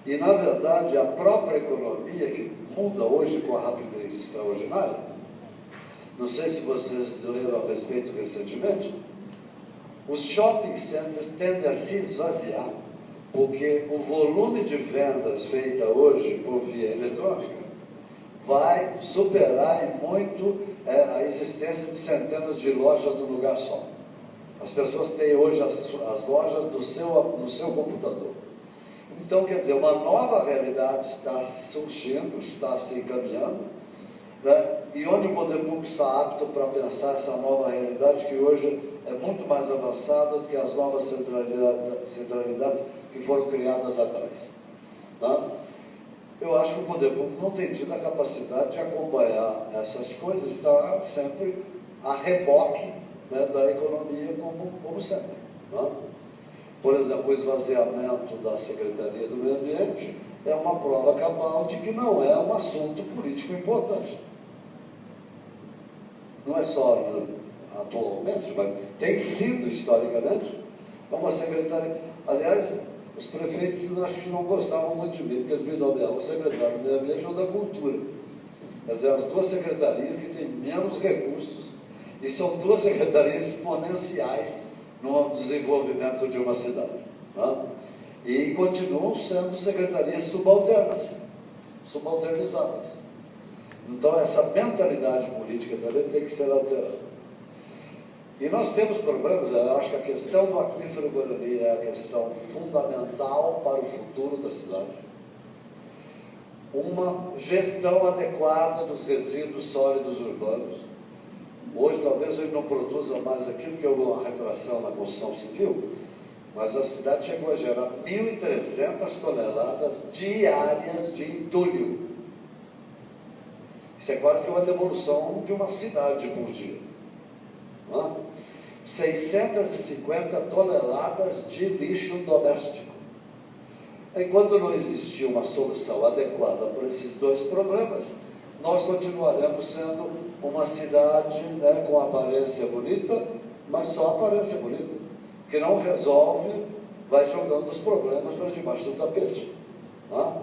E, na verdade, a própria economia, que muda hoje com a rapidez extraordinária, não sei se vocês leram a respeito recentemente, os shopping centers tendem a se esvaziar, porque o volume de vendas feita hoje por via eletrônica vai superar em muito a existência de centenas de lojas num lugar só. As pessoas têm hoje as lojas no seu computador. Então, quer dizer, uma nova realidade está surgindo, está se encaminhando, né? E onde o poder público está apto para pensar essa nova realidade, que hoje é muito mais avançada do que as novas centralidades que foram criadas atrás. Tá? Eu acho que o poder público não tem tido a capacidade de acompanhar essas coisas, está sempre a reboque, né, da economia como sempre. Tá? Por exemplo, o esvaziamento da Secretaria do Meio Ambiente é uma prova cabal de que não é um assunto político importante. Não é só atualmente, mas tem sido historicamente uma secretaria. Aliás, os prefeitos acho que não gostavam muito de mim, porque eles me nomeavam secretário do Meio Ambiente ou da Cultura. Quer dizer, as duas secretarias que têm menos recursos, e são duas secretarias exponenciais no desenvolvimento de uma cidade. Tá? E continuam sendo secretarias subalternizadas. Então, essa mentalidade política também tem que ser alterada. E nós temos problemas, eu acho que a questão do aquífero Guarani é a questão fundamental para o futuro da cidade. Uma gestão adequada dos resíduos sólidos urbanos. Hoje, talvez ele não produza mais aquilo que houve uma retração na construção civil, mas a cidade chegou a gerar 1.300 toneladas diárias de entulho. Isso é quase uma devolução de uma cidade por dia. Não é? 650 toneladas de lixo doméstico. Enquanto não existir uma solução adequada para esses dois problemas, nós continuaremos sendo uma cidade, né, com aparência bonita, mas só aparência bonita, que não resolve, vai jogando os problemas para debaixo do tapete. Né?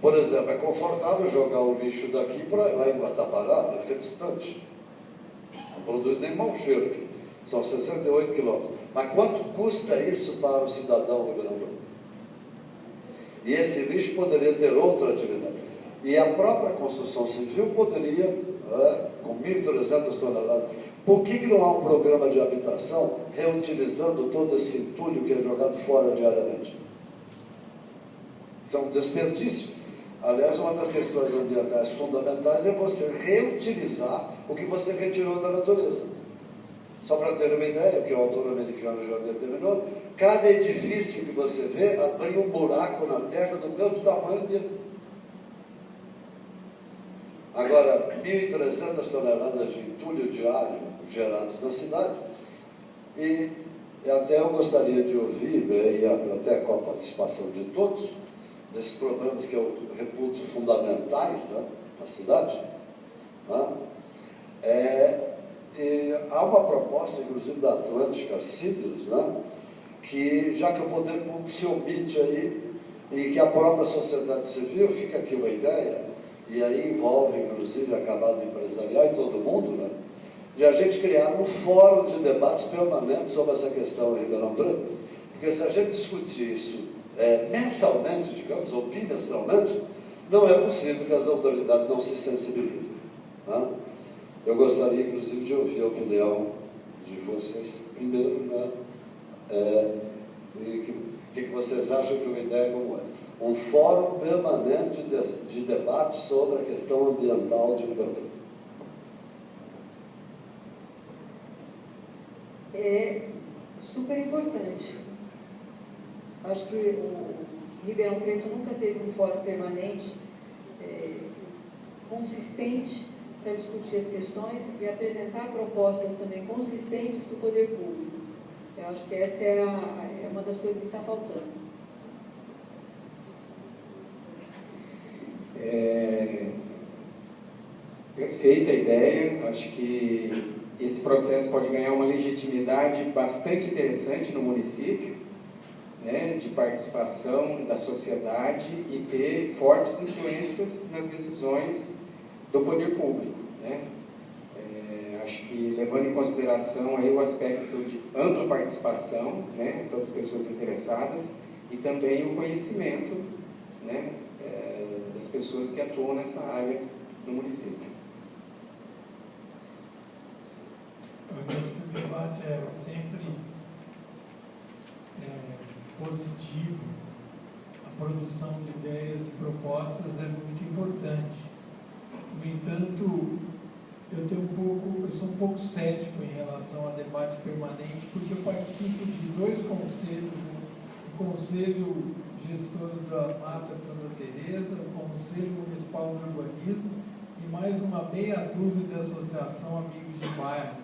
Por exemplo, é confortável jogar o lixo daqui para lá em Guatapará, ele fica distante. Não produz nem mau cheiro aqui. São 68 quilômetros. Mas quanto custa isso para o cidadão Ribeirão Preto? E esse lixo poderia ter outra atividade. E a própria construção civil poderia, com 1.300 toneladas. Por que não há um programa de habitação reutilizando todo esse entulho que é jogado fora diariamente? Isso é um desperdício. Aliás, uma das questões ambientais fundamentais é você reutilizar o que você retirou da natureza. Só para ter uma ideia, o que o autor americano já determinou, cada edifício que você vê abria um buraco na terra do mesmo tamanho dele. Agora, 1.300 toneladas de entulho diário gerados na cidade. E até eu gostaria de ouvir, e até com a participação de todos, desses problemas que eu reputo fundamentais, né, na cidade. Né? Há uma proposta, inclusive, da Atlântica Cibios, né, que, já que o poder público se omite aí, e que a própria sociedade civil, fica aqui uma ideia, e aí envolve, inclusive, a camada empresarial e todo mundo, né, de a gente criar um fórum de debates permanentes sobre essa questão em Ribeirão Preto, porque se a gente discutir isso mensalmente, digamos, ou bimestralmente, não é possível que as autoridades não se sensibilizem. Né? Eu gostaria, inclusive, de ouvir a opinião de vocês primeiro, né? O que vocês acham de uma ideia como essa? Um fórum permanente de debate sobre a questão ambiental de Ribeirão Preto. É super importante. Acho que o Ribeirão Preto nunca teve um fórum permanente consistente para discutir as questões e apresentar propostas também consistentes para o poder público. Eu acho que essa é uma das coisas que está faltando. Perfeita a ideia. Acho que esse processo pode ganhar uma legitimidade bastante interessante no município, né, de participação da sociedade e ter fortes influências nas decisões do poder público, né? Acho que levando em consideração aí o aspecto de ampla participação, né, de todas as pessoas interessadas, e também o conhecimento, né, das pessoas que atuam nessa área no município. Eu acho que o debate é sempre positivo. A produção de ideias e propostas é muito importante. No entanto, eu sou um pouco cético em relação a debate permanente, porque eu participo de dois conselhos, o Conselho Gestor da Mata de Santa Teresa, o Conselho Municipal do Urbanismo e mais uma meia dúzia de associação Amigos de Bairro.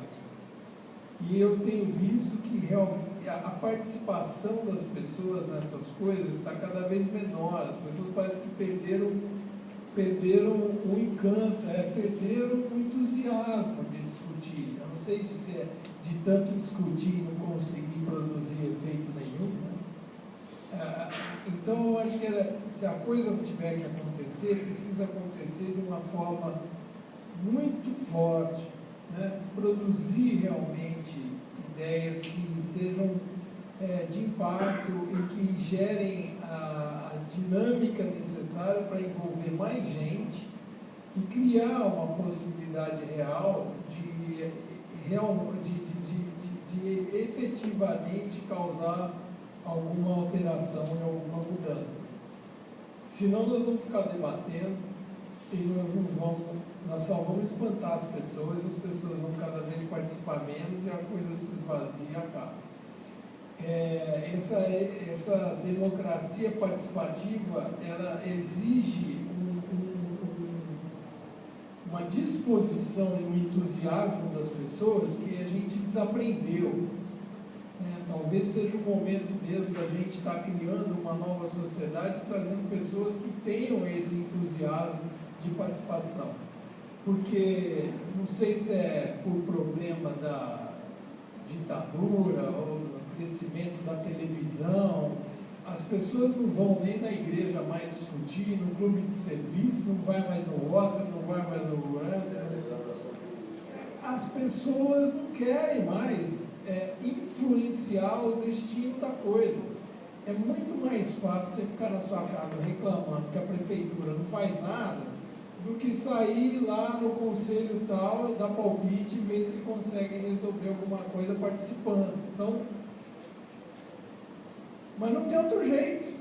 E eu tenho visto que realmente a participação das pessoas nessas coisas está cada vez menor. As pessoas parecem que perderam o encanto, perderam o entusiasmo de discutir. Eu não sei se é de tanto discutir e não conseguir produzir efeito nenhum. Né? Então, eu acho que se a coisa tiver que acontecer, precisa acontecer de uma forma muito forte, né? Produzir realmente ideias que sejam de impacto e que gerem a dinâmica necessária para envolver mais gente e criar uma possibilidade real de efetivamente causar alguma alteração e alguma mudança. Senão nós vamos ficar debatendo e nós só vamos espantar as pessoas vão cada vez participar menos e a coisa se esvazia e acaba. Essa democracia participativa, ela exige uma disposição e um entusiasmo das pessoas que a gente desaprendeu. Talvez seja o momento mesmo da gente estar criando uma nova sociedade, trazendo pessoas que tenham esse entusiasmo de participação. Porque, não sei se é por problema da ditadura ou do crescimento da televisão, as pessoas não vão nem na igreja mais discutir, no clube de serviço, não vai mais no outro, não vai mais no outro. As pessoas não querem mais influenciar o destino da coisa. É muito mais fácil você ficar na sua casa reclamando que a prefeitura não faz nada, do que sair lá no conselho tal, dar palpite e ver se consegue resolver alguma coisa participando. Então, mas não tem outro jeito.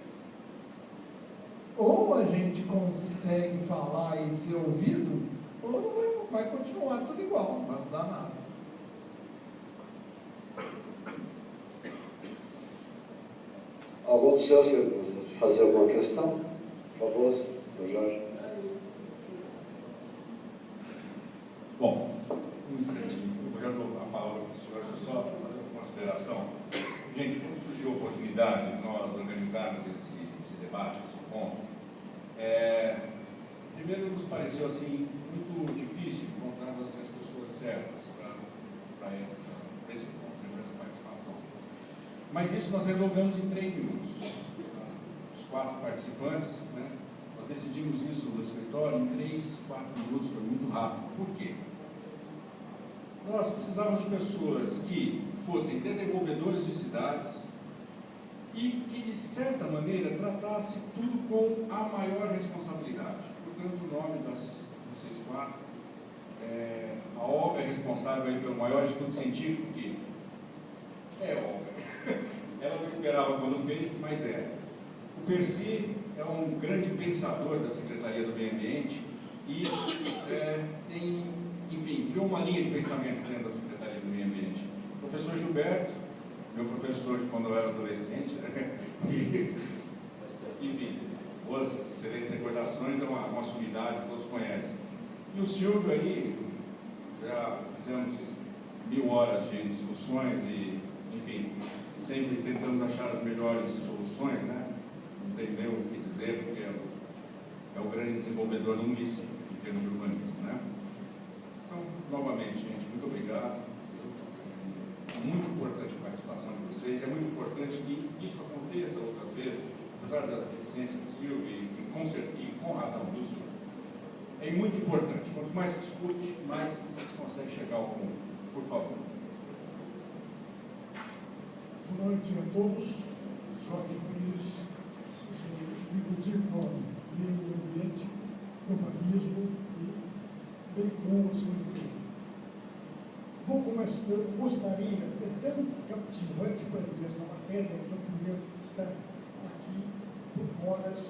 Ou a gente consegue falar e ser ouvido, ou não vai continuar tudo igual, não vai mudar nada. Algum dos senhores quer fazer alguma questão? Por favor, Sr. Jorge. Bom, um instantinho, eu já dou a palavra para o senhor, só para fazer uma consideração. Gente, quando surgiu a oportunidade de nós organizarmos esse debate, esse ponto, primeiro nos pareceu assim, muito difícil encontrar as pessoas certas para esse ponto, para essa participação. Mas isso nós resolvemos em 3 minutos. Os 4 participantes, né, nós decidimos isso no escritório em 3, 4 minutos, foi muito rápido. Por quê? Nós precisávamos de pessoas que fossem desenvolvedores de cidades e que, de certa maneira, tratasse tudo com a maior responsabilidade. Portanto, o nome de vocês 4, a Olga é responsável aí pelo maior estudo científico que Olga. Ela não esperava quando fez, mas O Percy é um grande pensador da Secretaria do Meio Ambiente e criou uma linha de pensamento dentro da Secretaria do Meio Ambiente. O professor Gilberto, meu professor de quando eu era adolescente, enfim, boas, excelentes recordações, é uma sumidade que todos conhecem. E o Silvio aí, já fizemos 1000 horas de discussões e, enfim, sempre tentamos achar as melhores soluções, né? Não tem nem o que dizer, porque é o grande desenvolvedor do município, em termos de urbanismo, né? Então, novamente, gente, muito obrigado. É muito importante a participação de vocês, é muito importante que isso aconteça outras vezes, apesar da reticência do Silvio e com razão do Silvio. É muito importante. Quanto mais se discute, mais se consegue chegar ao ponto. Por favor. Boa noite a todos. Jorge Pires, no meio ambiente, urbanismo e bem como acima de tudo. Vou começar, eu gostaria, é tão captivante para mim essa matéria que eu poderia estar aqui por horas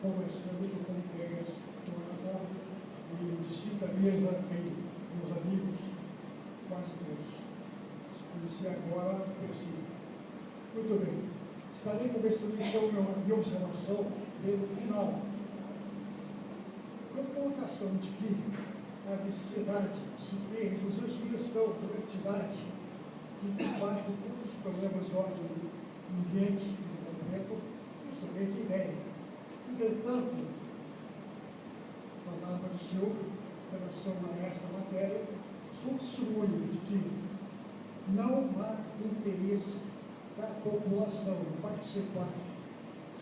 conversando com colegas que eu adoro e distinta mesa aí, meus amigos, quase todos. Conheci agora, conheci. Muito bem. Estarei começando então a minha observação desde o final. Com a colocação de que a necessidade de se ter, inclusive, sugestão de uma entidade que combate todos os problemas de ordem ambiente e concreto, excelente ideia. Entretanto, a palavra do senhor, em relação a esta matéria, sou testemunha de que não há interesse da população participar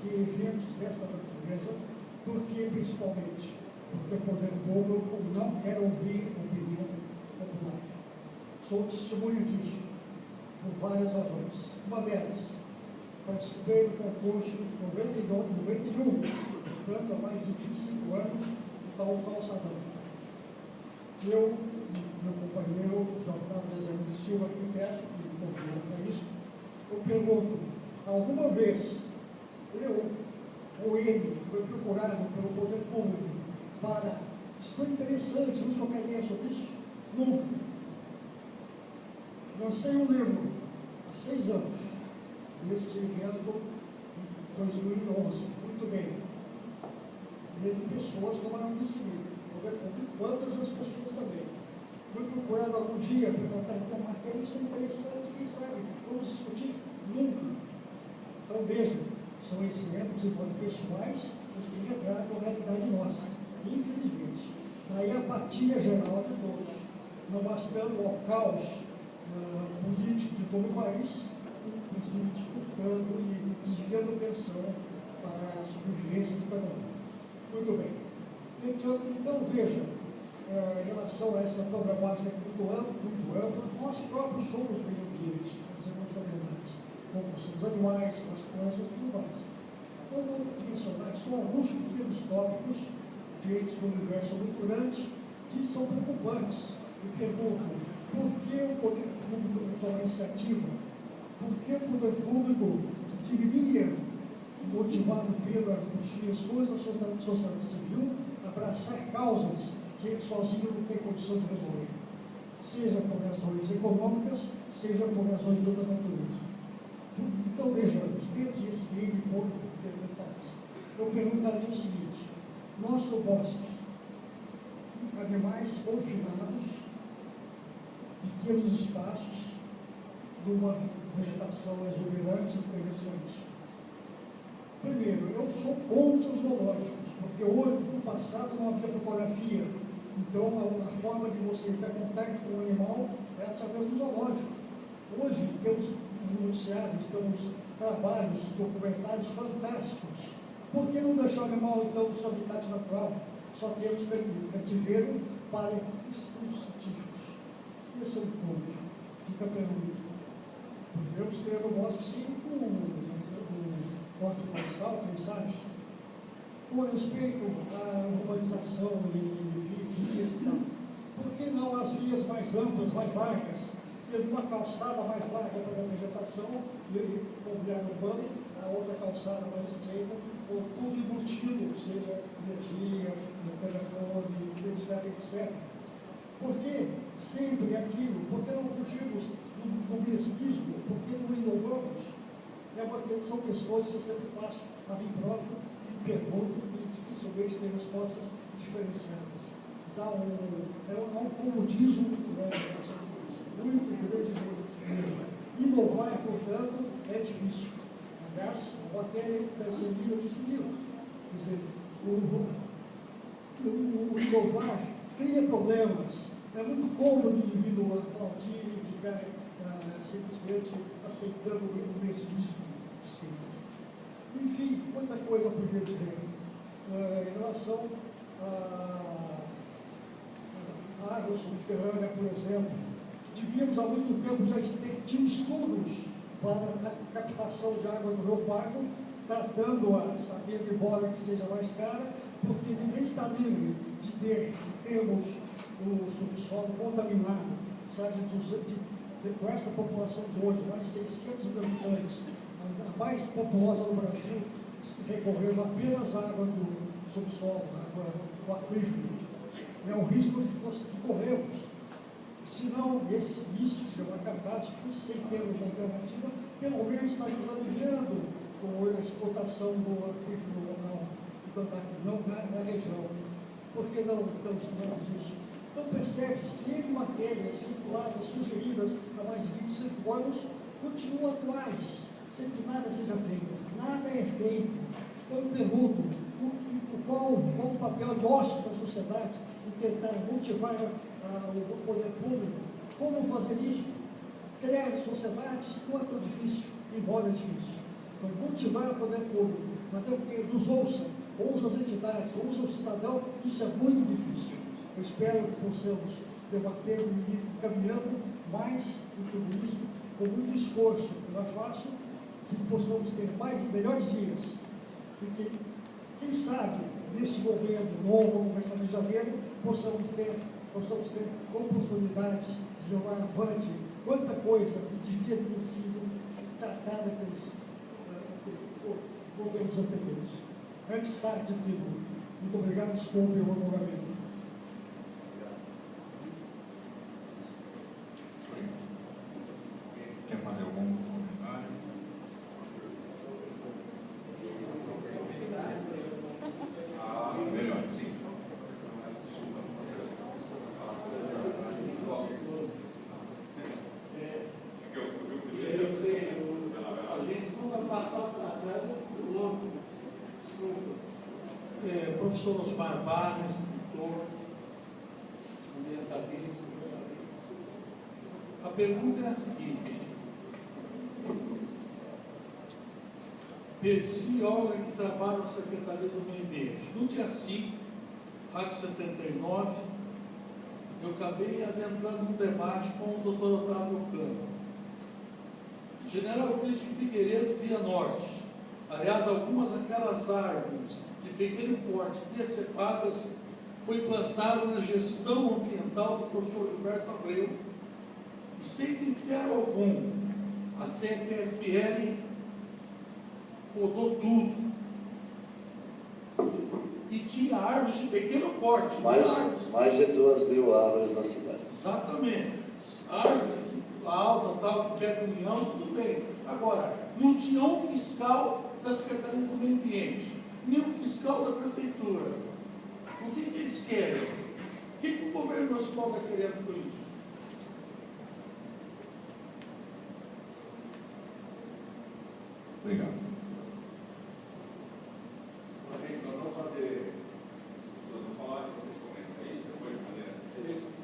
de eventos desta natureza, porque, principalmente, porque o poder público não quer ouvir a opinião popular. Sou testemunha disso, por várias razões. Uma delas, participei do concurso em 91, portanto, há mais de 25 anos, do tal calçadão. Eu, meu companheiro, João Carlos de Silva, arquiteto, que me convidou para isso, eu pergunto, alguma vez eu ou ele foi procurado pelo poder público para, estou interessante, vamos trocar ideia sobre isso? Nunca. Lancei um livro há 6 anos, neste evento em 2011, muito bem. E de pessoas tomaram conhecimento, poder público, quanto as pessoas também. Fui procurado algum dia apresentar uma matéria, isso é interessante, quem sabe, vamos discutir? Nunca. Então vejam, são exemplos, embora pessoais, mas que retratam a realidade nossa, infelizmente. Daí a apatia geral de todos, não bastando ao caos político de todo o país, inclusive disputando e desviando atenção para a sobrevivência de cada um. Muito bem. Então veja, em relação a essa problemática muito ampla, nós próprios somos meio ambiente, fazemos essa verdade, como são os animais, as plantas e tudo mais. Então, vou mencionar só alguns pequenos tópicos diante de um universo muito grande que são preocupantes. Me pergunto, por que o poder público não toma iniciativa? Por que o poder público deveria, motivado pelas suas coisas, a sociedade civil, abraçar causas que ele sozinho não tem condição de resolver, seja por razões econômicas, seja por razões de outra natureza. Então, vejamos, dentro desse N ponto perguntados, eu perguntaria o seguinte: nosso bosque, animais confinados, pequenos espaços, numa vegetação exuberante e interessante. Primeiro, eu sou contra os zoológicos, porque hoje, no passado, não havia fotografia. Então, a forma de você entrar em contato com o animal é através do zoológico. Hoje, temos noticiários, temos trabalhos, documentários fantásticos. Por que não deixar o animal, então, no seu habitat natural? Só temos cativeiro para estudos científicos. Esse é o ponto. Fica a pergunta. Podemos ter no bosque 5 Código Florestal, quem sabe? Com respeito à urbanização e vias e tal, por que não as vias mais amplas, mais largas, tendo uma calçada mais larga para a vegetação e mobiliário urbano, a outra calçada mais estreita, ou tudo embutido, seja energia, telefone, etc, etc. Por que sempre aquilo? Por que não fugimos do mesmismo? Por que não inovamos? São questões que eu sempre faço a mim próprio e pergunto e dificilmente tenho respostas diferenciadas. Mas há um comodismo muito grande sobre isso. Muito grande mesmo. Inovar, portanto, é difícil. Aliás, a matéria deve ser lida nesse livro. Quer dizer, o inovar cria problemas. É muito cômodo o indivíduo aplaudir e ficar simplesmente aceitando o mesmismo sempre. Enfim, quanta coisa eu podia dizer em relação à água subterrânea, por exemplo. Devíamos há muito tempo já ter estudos para a captação de água do Rio Pardo, tratando-a, sabendo, embora que seja mais cara, porque ninguém está livre de termos o subsolo contaminado, sabe, com essa população de hoje, mais 600 mil habitantes, a mais populosa do Brasil, recorrendo apenas à água do subsolo, água do aquífero. É um risco que corremos. Se não, isso ser uma catástrofe, sem termos de alternativa, pelo menos estaríamos aliviando com a explotação do aquífero local, não na região. Por que não estamos estudando isso? Então percebe-se que N matérias vinculadas, sugeridas há mais de 25 anos, continuam atuais, sem que nada seja feito. Nada é feito. Então eu pergunto, qual o papel nosso da sociedade em tentar motivar o poder público? Como fazer isso? Criar sociedades não é tão difícil, embora é difícil. Então, motivar o poder público, mas é que nos ouça as entidades, ouça o cidadão, isso é muito difícil. Eu espero que possamos debater e ir caminhando mais em tudo isso, com muito esforço, não é fácil, que possamos ter melhores dias. E que, quem sabe, nesse governo novo, vamos começar em janeiro, possamos ter oportunidades de levar avante quanta coisa que devia ter sido tratada pelos governos anteriores. Antes tarde de tudo. Muito obrigado, desculpe o alongamento. Quer fazer algum comentário? Melhor, sim. professor Osmar Barra, instrutor, ambientalista. A pergunta é a seguinte: Percy Olga, que trabalha na Secretaria do Meio Ambiente, no dia 5, Rádio 79, eu acabei adentrando num debate com o Dr. Otávio Cano. General Luiz de Figueiredo, Via Norte. Aliás, algumas daquelas árvores de pequeno porte decepadas foi plantada na gestão ambiental do professor Gilberto Abreu, e sem critério algum, a CPFL podou tudo. E tinha árvores de pequeno porte. Mais de 2.000 árvores na cidade. Exatamente. Árvore alta, tal, que pega união, tudo bem. Agora, não tinha um fiscal da Secretaria do Meio Ambiente, nem um fiscal da Prefeitura. O que eles querem? O que o governo municipal está querendo com isso? Obrigado. Nós vamos fazer, as pessoas vão falar e vocês comentam, é isso? Depois de maneira.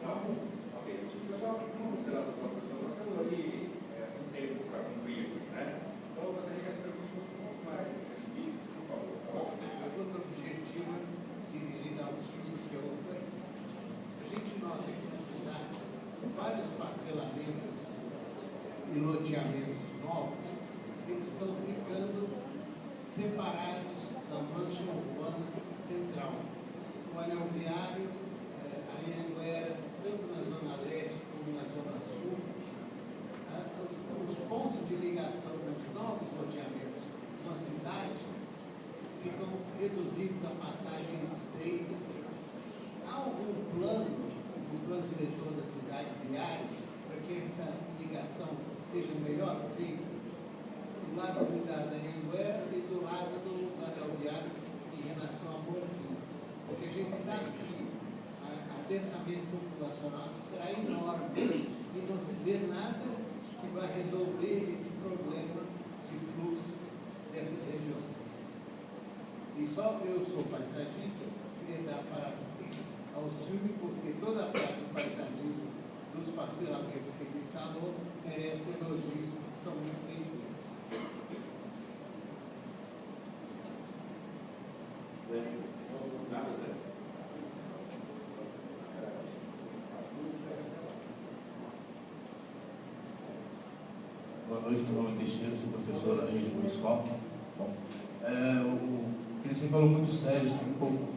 Não? Ok. Pessoal, vamos ser as outras pessoas. Nós temos ali um tempo para cumprir, né? Então eu gostaria que as perguntas fossem um pouco mais resumidas, por favor. Tá bom? A pergunta objetiva dirigida aos filhos que eu conheço. A gente nota que na cidade vários parcelamentos e loteamentos novos, eles estão ficando separados da mancha urbana central. O anel viário, a Anhanguera, tanto na zona leste como na zona sul, os pontos de ligação dos novos loteamentos com a cidade ficam reduzidos a passagens estreitas. Há algum plano do plano diretor da cidade viária para que essa ligação seja melhor feita do lado da Anhanguera e do lado do anel viário em relação a Bonfim? Porque a gente sabe que o adensamento populacional será enorme e não se vê nada que vai resolver esse problema de fluxo dessas regiões. E só eu sou paisagista, queria dar parabéns ao Silvio, porque toda a parte do paisagismo dos parcelamentos que ele instalou merece elogios, são muito bem feitos. Boa noite, meu nome é Teixeira, sou professor da rede municipal. Bom, o Cris falou muito sério, assim, um pouco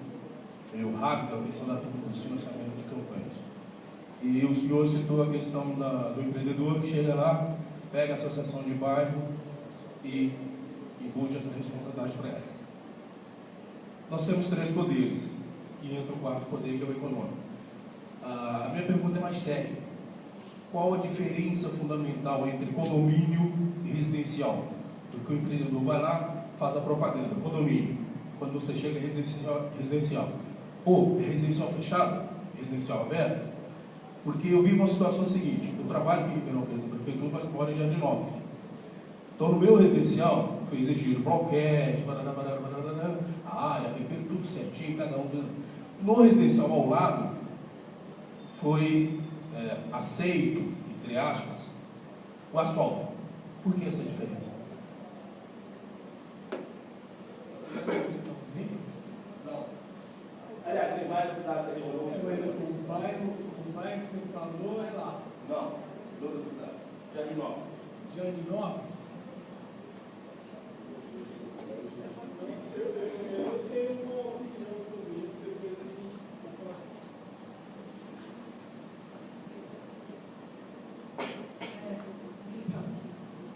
meio rápido, a questão dos financiamento de campanhas. E o senhor citou a questão do empreendedor que chega lá, pega a associação de bairro e embute essa responsabilidade para ela. Nós temos 3 poderes, e entra o 4º poder, que é o econômico. A minha pergunta é mais técnica. Qual a diferença fundamental entre condomínio e residencial? Porque o empreendedor vai lá, faz a propaganda, condomínio. Quando você chega, residencial. Ou residencial fechado, residencial aberto. Porque eu vi uma situação seguinte: eu trabalho aqui em Ribeirão Preto, na prefeitura, mas moro em Jardinópolis. Então, no meu residencial, foi exigido bloquete, área, PP, tudo certinho, cada um. No residencial ao lado, foi aceito, entre aspas, o asfalto. Por que essa diferença? Não. Aliás, tem várias cidades aqui. O bairro que você falou é lá. Não, outra cidade. Jardinópolis. Jardinópolis? Eu tenho uma opinião sobre isso, depois a gente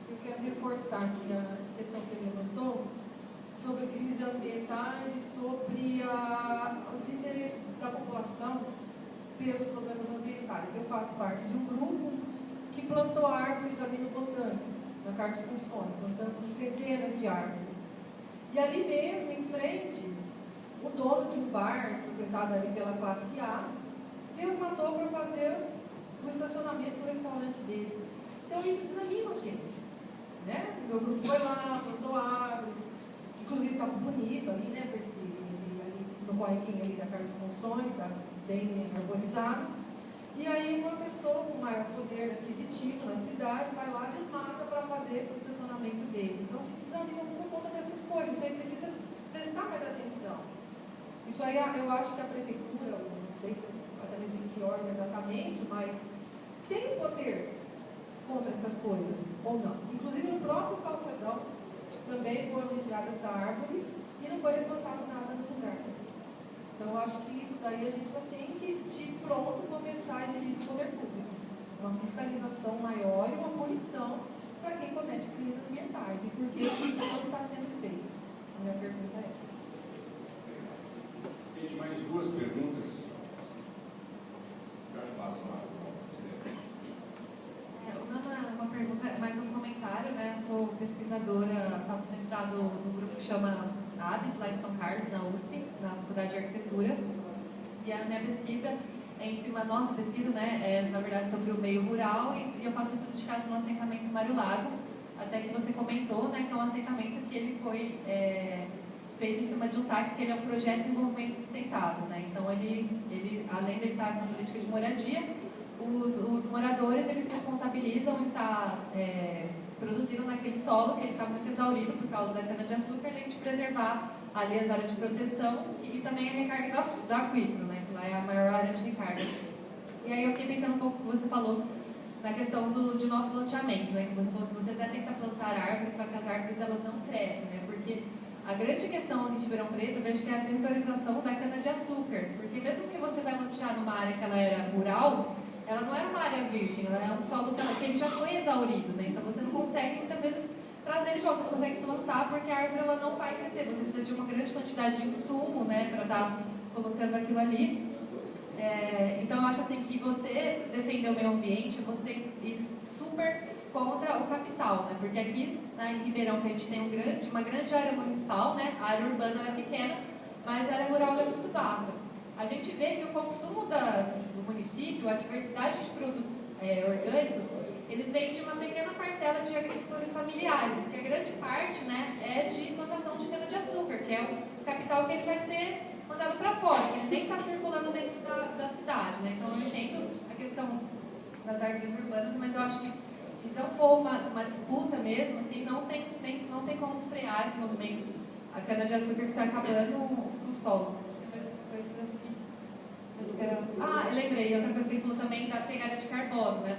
Eu quero reforçar aqui a questão que ele levantou sobre crises ambientais e sobre os interesses da população pelos problemas ambientais. Eu faço parte de um grupo que plantou árvores ali no Botânico, na Carlos Consone, plantamos centenas de árvores. E ali mesmo, em frente, o dono de um bar, frequentado ali pela classe A, Deus matou para fazer o estacionamento do restaurante dele. Então isso desanima a gente, né? O meu grupo foi lá, plantou árvores, inclusive estava bonito ali, né? Ali no bairrinho ali da Carlos Consone, está bem arborizado. E aí uma pessoa com maior poder aquisitivo na cidade vai lá e desmata para fazer o estacionamento dele. Então a gente desanima por conta dessas coisas, isso aí precisa prestar mais atenção. Isso aí eu acho que a prefeitura, não sei através de que órgão exatamente, mas tem poder contra essas coisas, ou não. Inclusive no próprio calçadão também foram retiradas árvores e não foi replantado nada no lugar. Então eu acho que isso daí a gente já tem que, de pronto, começar a exigir do poder público. Uma fiscalização maior e uma punição para quem comete crimes ambientais. E por que isso não está sendo feito? A minha pergunta é essa. Gente, mais duas perguntas. Já faço uma. Uma pergunta, mais um comentário, né? Eu sou pesquisadora, faço mestrado no grupo que chama ABS, lá em São Carlos, na USP, na Faculdade de Arquitetura. E a minha pesquisa é em cima, a nossa pesquisa, né, é na verdade sobre o meio rural, e eu faço um estudo de caso no assentamento Mário Lago, até que você comentou, né, que é um assentamento que ele foi feito em cima de um TAC, que ele é um projeto de desenvolvimento sustentável, né? Então ele além de ele estar com política de moradia, os moradores, eles se responsabilizam em estar produzindo naquele solo que ele está muito exaurido por causa da cana-de-açúcar, além de preservar ali as áreas de proteção e também a recarga do aquífero, né, que lá é a maior área de recarga. E aí eu fiquei pensando um pouco, você falou na questão de novos loteamentos, né, que você falou que você até tenta plantar árvores, só que as árvores elas não crescem, né, porque a grande questão aqui de Ribeirão Preto, eu vejo que é a territorialização da cana-de-açúcar, porque mesmo que você vai lotear numa área que ela era rural, ela não era uma área virgem, ela é um solo que ele já foi exaurido, né? Então você não consegue muitas vezes trazer ele de volta, você não consegue plantar porque a árvore ela não vai crescer, você precisa de uma grande quantidade de insumo, né, para estar colocando aquilo ali. Então eu acho assim que você defender o meio ambiente, você ir super contra o capital, né? Porque aqui em Ribeirão que a gente tem uma grande área municipal, né? A área urbana é pequena, mas a área rural é muito vasta. A gente vê que o consumo do município, a diversidade de produtos orgânicos, eles vêm de uma pequena parcela de agricultores familiares, porque a grande parte, né, é de plantação de cana-de-açúcar, que é o capital que ele vai ser mandado para fora, que ele nem está circulando dentro da cidade, né? Então eu entendo a questão das árvores urbanas, mas eu acho que se não for uma disputa mesmo, assim, não tem como frear esse movimento, a cana-de-açúcar que está acabando no solo. Eu lembrei, outra coisa que ele falou também da pegada de carbono, né?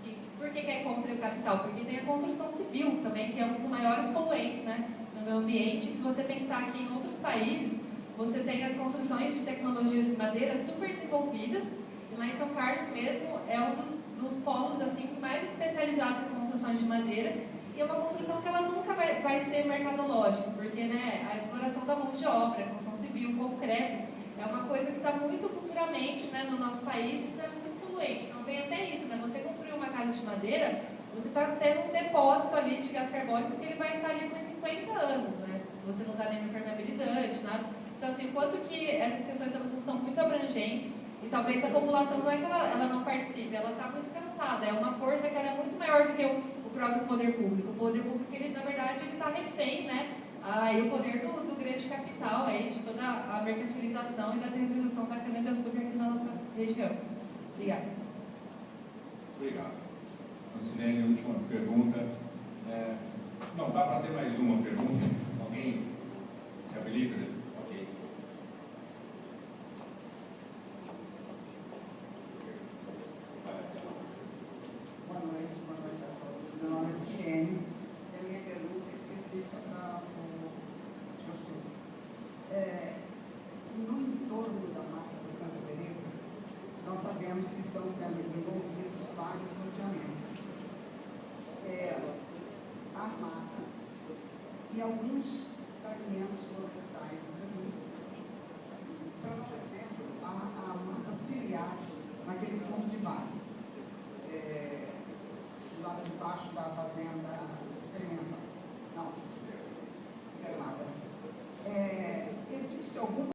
E por que é contra o capital? Porque tem a construção civil também, que é um dos maiores poluentes, né, no meio ambiente. Se você pensar que em outros países, você tem as construções de tecnologias de madeira super desenvolvidas, e lá em São Carlos mesmo é um dos polos assim, mais especializados em construções de madeira, e é uma construção que ela nunca vai ser mercadológica, porque, né, a exploração da mão de obra, a construção civil, o concreto, é uma coisa que está muito culturalmente, né, no nosso país, isso é muito poluente. Então vem até isso, né? Você construir uma casa de madeira, você está tendo um depósito ali de gás carbônico que ele vai estar ali por 50 anos, né? Se você não usar nenhum impermeabilizante, nada. Então, assim, enquanto que essas questões elas são muito abrangentes, e talvez a população não é que ela não participe, ela está muito cansada, é uma força que ela é muito maior do que o próprio poder público. O poder público, ele, na verdade, ele está refém, né? Aí o poder do grande capital, aí, de toda a mercantilização e da territorialização da cana-de-açúcar aqui na nossa região. Obrigada. Obrigado. Silene, a última pergunta. Não, dá para ter mais uma pergunta? Alguém se habilita? Ok. Boa noite a todos. Meu nome é Silene e a minha pergunta é específica para o senhor Silvio. No entorno da Mata da Santa Teresa, nós sabemos que estão sendo desenvolvidos vários loteamentos. A mata e alguns fragmentos florestais por ali, para, por exemplo, a mata ciliar naquele fundo de vale. Lá debaixo da fazenda experimental. Não, não quero nada. Existe algum